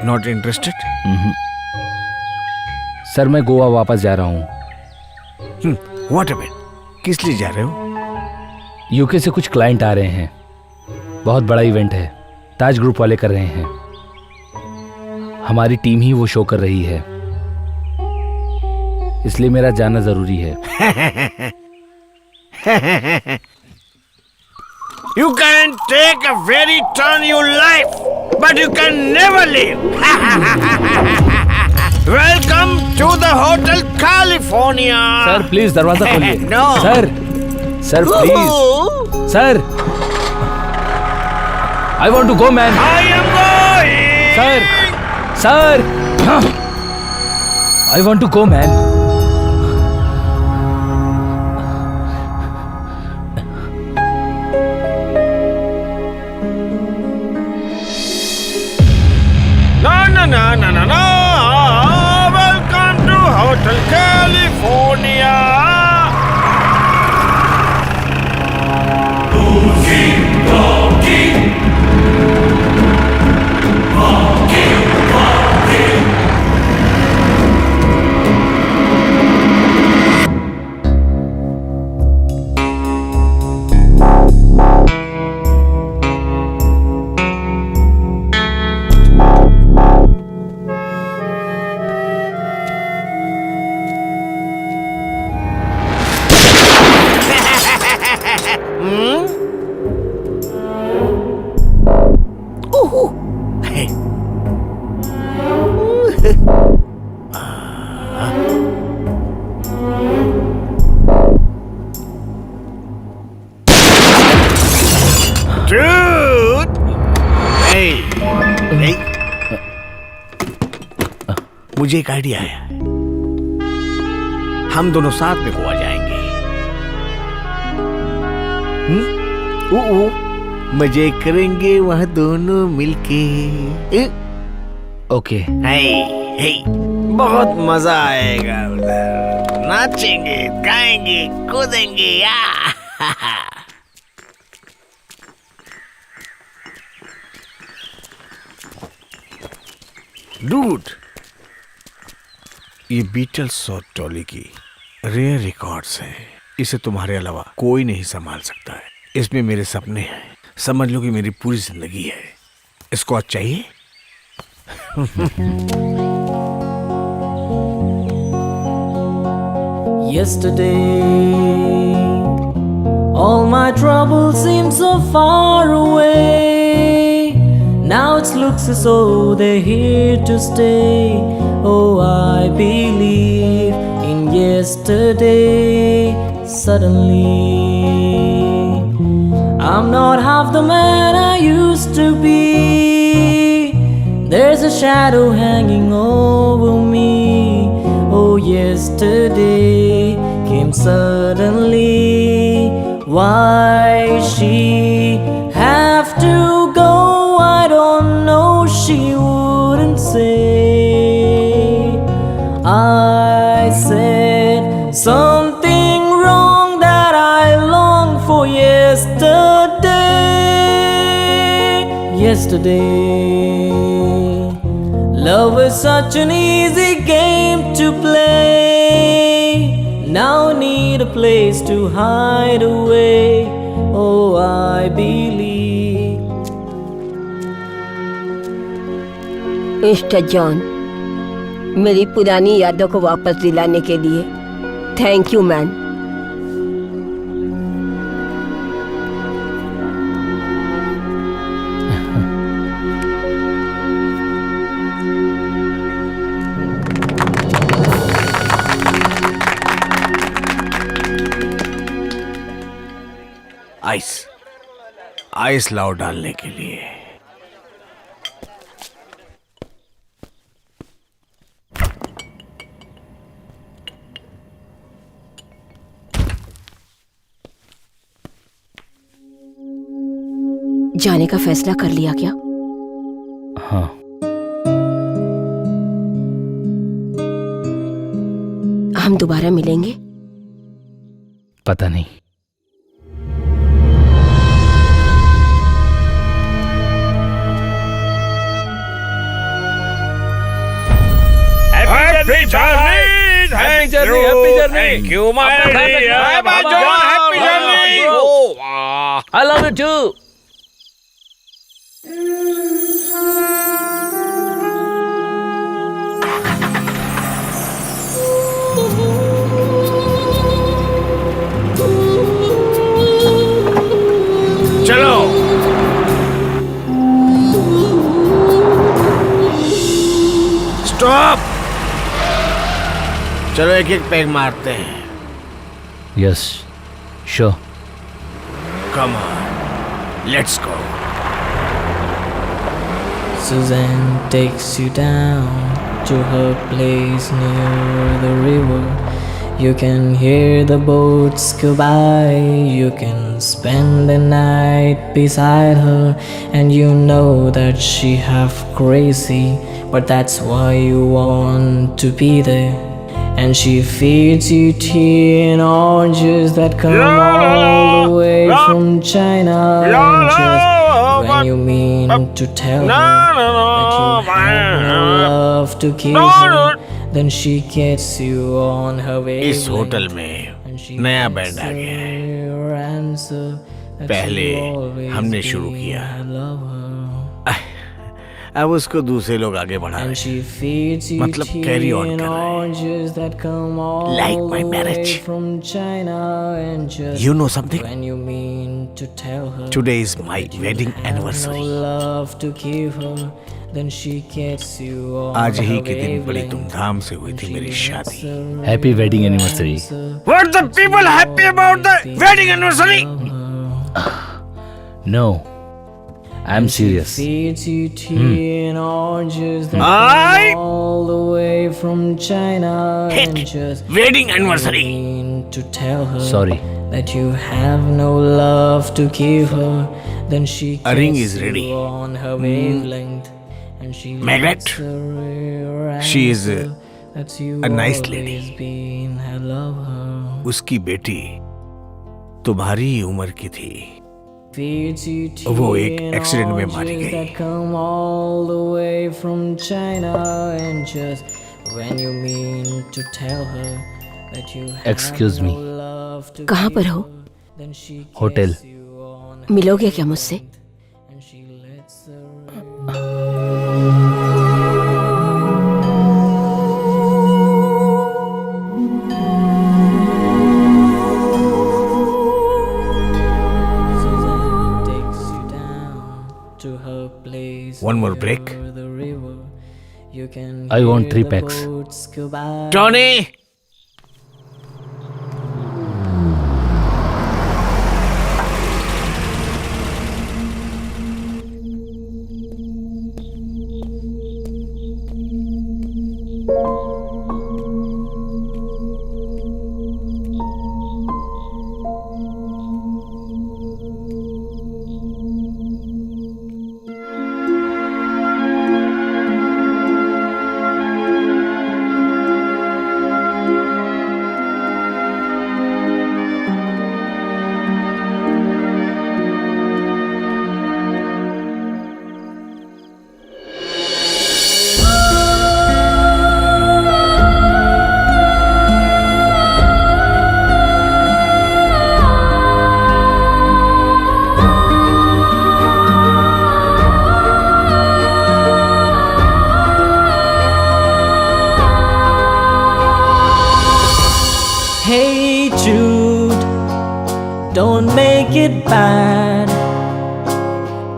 Not interested?
सर मैं गोवा वापस जा रहा हूँ।
What about? किस लिए जा रहे हो?
यूके से कुछ क्लाइंट आ रहे हैं। बहुत बड़ा इवेंट है, ताज ग्रुप वाले कर रहे हैं। हमारी टीम ही वो शो कर रही है, इसलिए मेरा जाना जरूरी है।
You can take a very turn your life, but you can never leave. Welcome to the Hotel California.
Sir please दरवाजा खोलिए।
No.
Sir please sir, I want to go man.
I am going.
Sir I want to go man.
No. Welcome to Hotel California. Dude! Hey! मुझे एक idea है। हम दोनों साथ में गोवा जाएंगे। मजे करेंगे वहाँ दोनों मिलके।
ओके।
हे, बहुत मजा आएगा उधर। नाचेंगे, गाएंगे, कूदेंगे। डूड, ये बीटल्स और टॉली की रेयर रिकॉर्ड्स हैं। इसे तुम्हारे अलावा कोई नहीं संभाल सकता है। इसमें मेरे सपने हैं, समझ लो कि मेरी पूरी जिंदगी है। इसको आज चाहिए?
Yesterday, all my troubles seem so far away. Now it looks as though they're here to stay. Oh, I believe in yesterday. Suddenly, I'm not half the man I used to be. There's a shadow hanging over me. Oh, yesterday came suddenly. Why she have to go? I don't know. She wouldn't say. I say yesterday. Love is such an easy game to play. Now I need a place to hide away. Oh, I believe.
Mister John, मेरी पुरानी यादों को वापस दिलाने के लिए thank you man.
Ice ice लाओ डालने के लिए।
जाने का फैसला कर लिया क्या?
हाँ।
हम दोबारा मिलेंगे?
पता नहीं।
Happy journey!
Happy journey! Happy journey!
Thank you, my dear. Bye, John. Happy journey! Oh, wow.
I love you too.
चलो। स्टॉप। चलो एक एक पैग मारते हैं।
Yes, sure.
Come on, let's go.
Suzanne takes you down to her place near the river. You can hear the boats go by. You can spend the night beside her, and you know that she half crazy, but that's why you want to be there. And she feeds you tea and oranges that come all the way from China. And just when you mean to tell her that you have no love to give her, then she gets you on her way.
इस hotel में नया band आ गया है। पहले हमने शुरू किया, अब उसको दूसरे लोग आगे बढ़ा रहे हैं। मतलब कैरी ऑन कर रहे हैं। Like my marriage. You know something? Today is my wedding anniversary. आज ही के दिन बड़ी धूमधाम से हुई थी मेरी शादी।
Happy wedding anniversary.
What the people happy about the wedding anniversary?
No, I'm serious.
I
all the way from China
hate
and just
wedding anniversary.
to tell her
Sorry.
that you have no love to give her, then she
A ring
gets
is ready.
you on her wavelength, and she
Margaret,
lets her
she is
answer that you
a nice lady.
always been her lover.
उसकी बेटी तुम्हारी ही उम्र की थी।
Feeds you
वो
tea
एक
and
accident में मारी
oranges
गई।
that come all the way from China, and just when you mean to tell her that you have
Excuse me.
no love to
कहाँ पर हो?
then she
hotel.
gets you on
मिलोगे क्या मुझसे?
and she lets her Suzanne takes you down to her place
One more break.
near the river. You can
I want
hear
3
the
packs.
boats go by.
Johnny,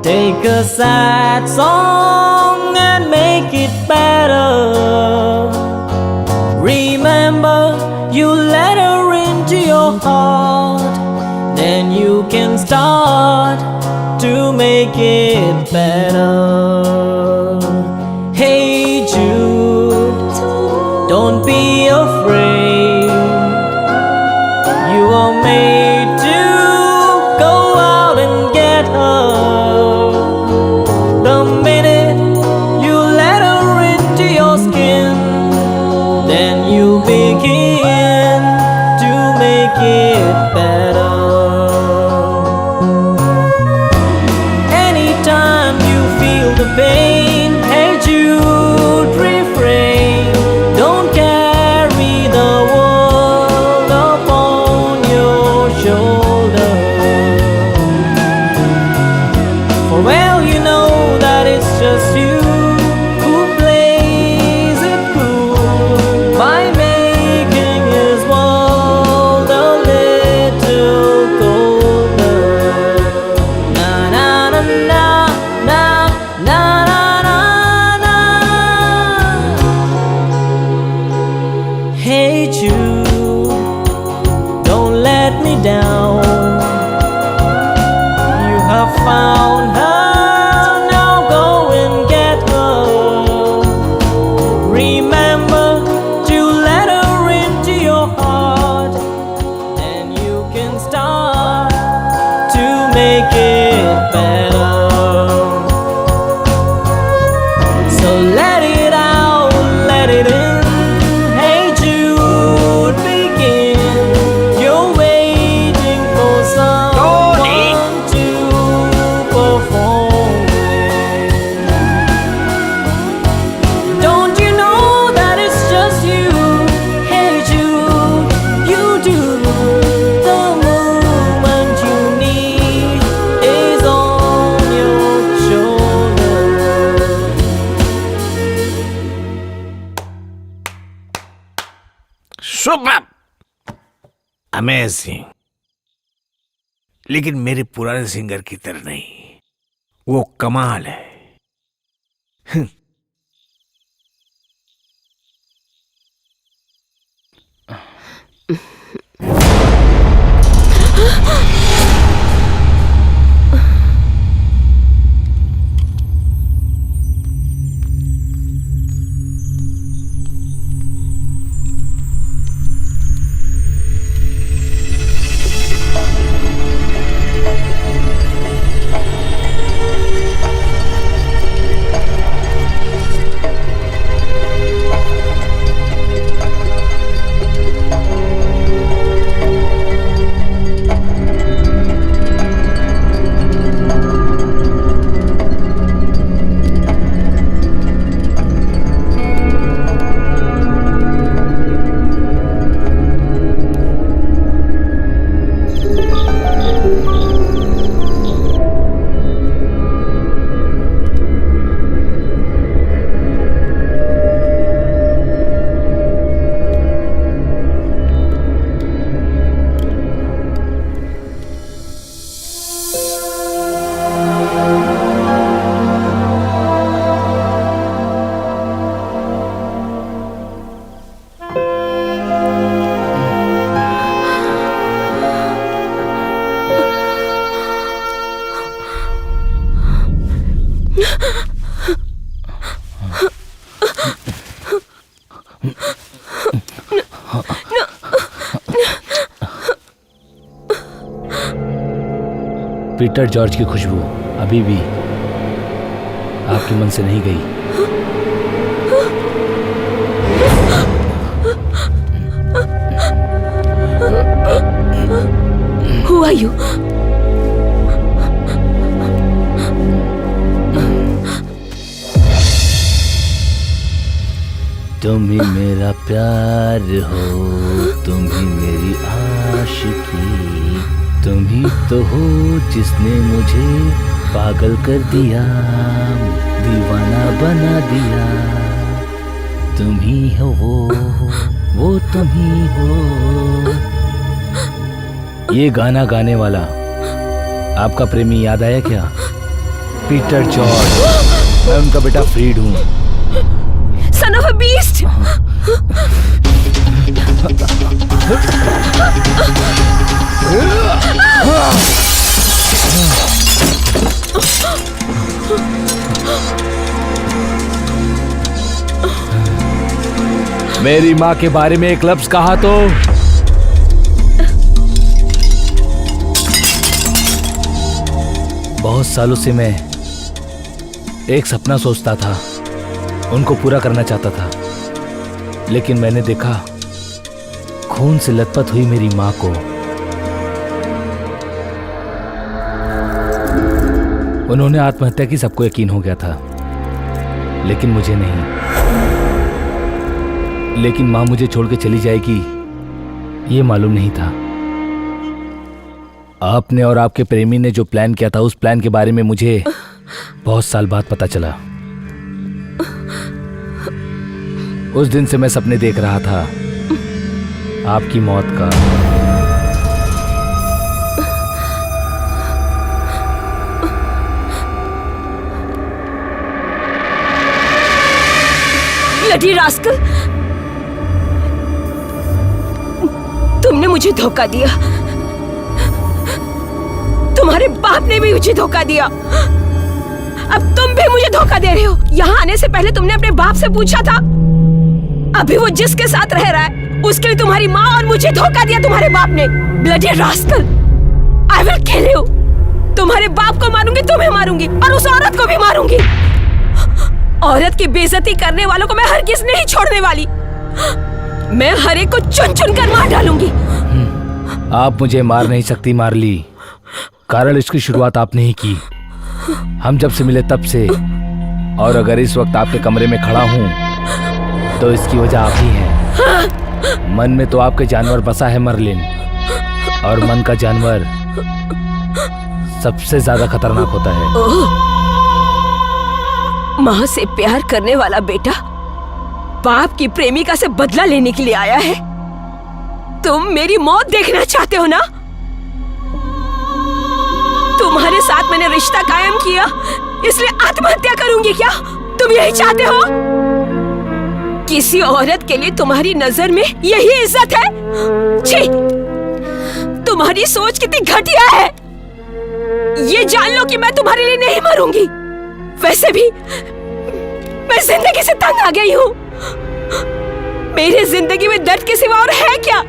Take a sad song and make it better. Remember, you let her into your heart, then you can start to make it better. Hey Jude, don't be afraid. You are made to go out and get her. The minute you let her into your skin, then you begin to make it better. Anytime you feel the pain, hey Jude, refrain. Don't carry the world upon your shoulder. For well you know that it's just you who plays it cool by making his world a little colder. Na na na na na na na na na. Hey Jude, don't let me down. You have found her, now go and get her. Remember to let her into your heart, then you can start to make it better. So let it out, let it in. Hey Jude, begin. You're waiting for someone to perform it. Don't you know that it's just you? Hey Jude, you do. The moment you need is on your shoulder.
Super, amazing. लेकिन मेरे पुराने singer की तरह नहीं, वो कमाल है।
Peter George की खुशबू अभी भी आपके मन से नहीं गई।
Who are you?
तुम ही मेरा प्यार हो, तुम ही मेरी आशिकी, तुम ही तो हो जिसने मुझे पागल कर दिया, दीवाना बना दिया। तुम ही हो वो तुम ही हो। ये गाना गाने वाला आपका प्रेमी याद आया क्या? पीटर जॉर्ज, मैं उनका बेटा फ्रीड हूँ।
Son of a beast!
मेरी माँ के बारे में एक लफ्ज कहा तो बहुत सालों से मैं एक सपना सोचता था, उनको पूरा करना चाहता था, लेकिन मैंने देखा खून से लथपथ हुई मेरी माँ को। उन्होंने आत्महत्या की, सबको यकीन हो गया था, लेकिन मुझे नहीं। लेकिन माँ मुझे छोड़ के चली जाएगी ये मालूम नहीं था। आपने और आपके प्रेमी ने जो प्लान किया था, उस प्लान के बारे में मुझे बहुत साल बाद पता चला। उस दिन से मैं सपने देख रहा था आपकी मौत का।
ब्लडी रास्कल, तुमने मुझे धोखा दिया। तुम्हारे बाप ने भी मुझे धोखा दिया। अब तुम भी मुझे धोखा दे रहे हो। यहाँ आने से पहले तुमने अपने बाप से पूछा था, अभी वो जिसके साथ रह रहा है उसके लिए तुम्हारी माँ और मुझे धोखा दिया तुम्हारे बाप ने। Bloody rascal, I will kill you. तुम्हारे बाप को मारूंगी, तुम्हें मारूंगी और उस औरत को भी मारूंगी। औरत की बेइज्जती करने वालों को मैं हरगिज नहीं छोड़ने वाली। मैं हर एक को चुन चुन कर मार डालूंगी।
आप मुझे मार नहीं सकती मार्ली, कारण इसकी शुरुआत आपने ही की। हम जब से मिले तब से, और अगर इस वक्त आपके कमरे में खड़ा हूं तो इसकी वजह आप ही हैं। मन में तो आपके जानवर बसा है मर्लिन, और मन का जानवर सबसे ज्यादा खतरनाक होता है।
माँ से प्यार करने वाला बेटा बाप की प्रेमिका से बदला लेने के लिए आया है। तुम मेरी मौत देखना चाहते हो ना? तुम्हारे साथ मैंने रिश्ता कायम किया, इसलिए आत्महत्या करूंगी क्या? तुम यही चाहते हो? किसी औरत के लिए तुम्हारी नजर में यही इज्जत है? छी! तुम्हारी सोच कितनी घटिया है। ये जान लो कि मैं तुम्हारे लिए नहीं मरूंगी। वैसे भी मैं जिंदगी से तंग आ गई हूँ। मेरी जिंदगी में दर्द के सिवा और है क्या?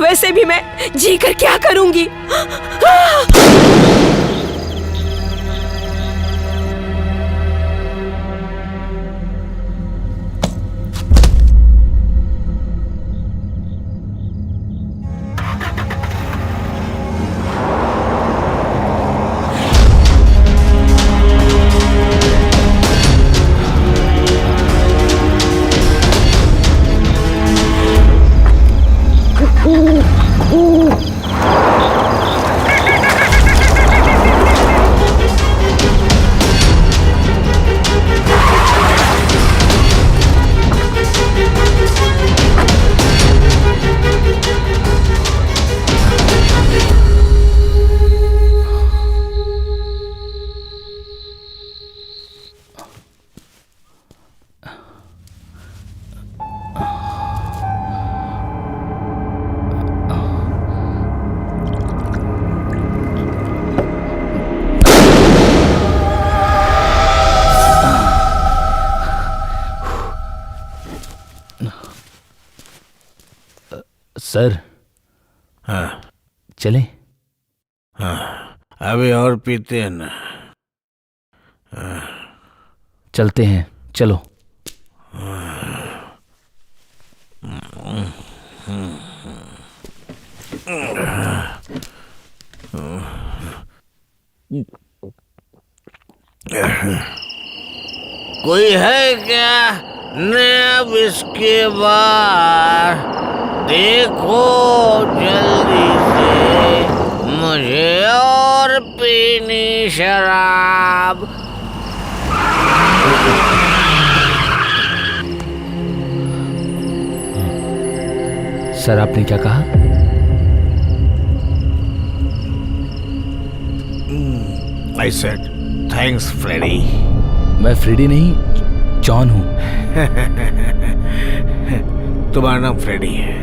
वैसे भी मैं जीकर क्या करूंगी?
सर,
हाँ
चलें?
हाँ, अभी और पीते हैं ना?
चलते हैं, चलो।
कोई है क्या नया इसके बाद? देखो जल्दी से, मुझे और पीनी शराब।
सर, आपने क्या कहा?
I said, thanks, Freddy.
मैं फ्रेडी नहीं, जॉन हूँ।
तुम्हारा नाम फ्रेडी है।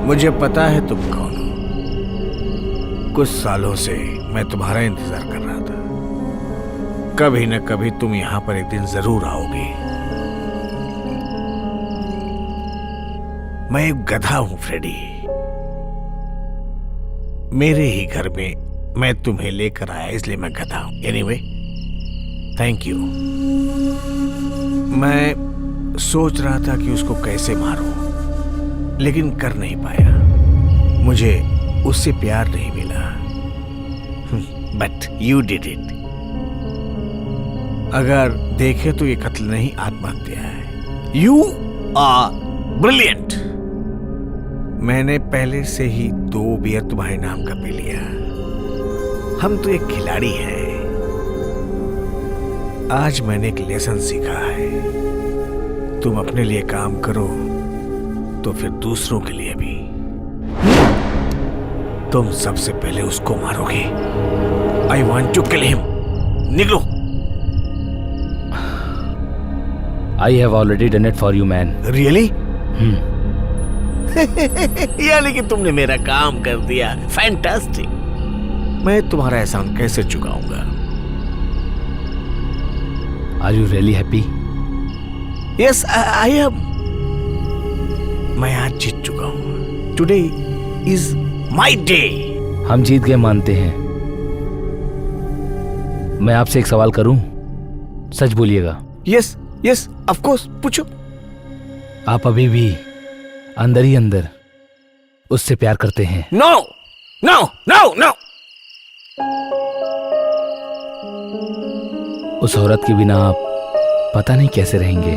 मुझे पता है तुम कौन हो। कुछ सालों से मैं तुम्हारा इंतजार कर रहा था। कभी न कभी तुम यहां पर एक दिन जरूर आओगे। मैं एक गधा हूं फ्रेडी। मेरे ही घर में मैं तुम्हें लेकर आया, इसलिए मैं गधा हूं। Anyway, thank you. मैं सोच रहा था कि उसको कैसे मारूं, लेकिन कर नहीं पाया। मुझे उससे प्यार नहीं मिला। But you did it. अगर देखे तो ये कत्ल नहीं, आत्महत्या है। You are brilliant. मैंने पहले से ही 2 बियर तुम्हारे नाम का पी लिया। हम तो एक खिलाड़ी हैं। आज मैंने एक लेसन सीखा है। तुम अपने लिए काम करो तो फिर दूसरों के लिए भी। तुम सबसे पहले उसको मारोगे। I want to kill him. निकलो।
I have already done it for you man.
Really? यानी कि तुमने मेरा काम कर दिया। फैंटास्टिक। मैं तुम्हारा एहसान कैसे चुकाऊंगा?
Are you really happy?
Yes, I am. मैं आज जीत चुका हूं। Today is my day.
हम जीत गए मानते हैं। मैं आपसे एक सवाल करूं? सच बोलिएगा।
यस यस, ऑफ कोर्स, पूछो।
आप अभी भी अंदर ही अंदर उससे प्यार करते हैं?
No no no no.
उस औरत के बिना आप पता नहीं कैसे रहेंगे।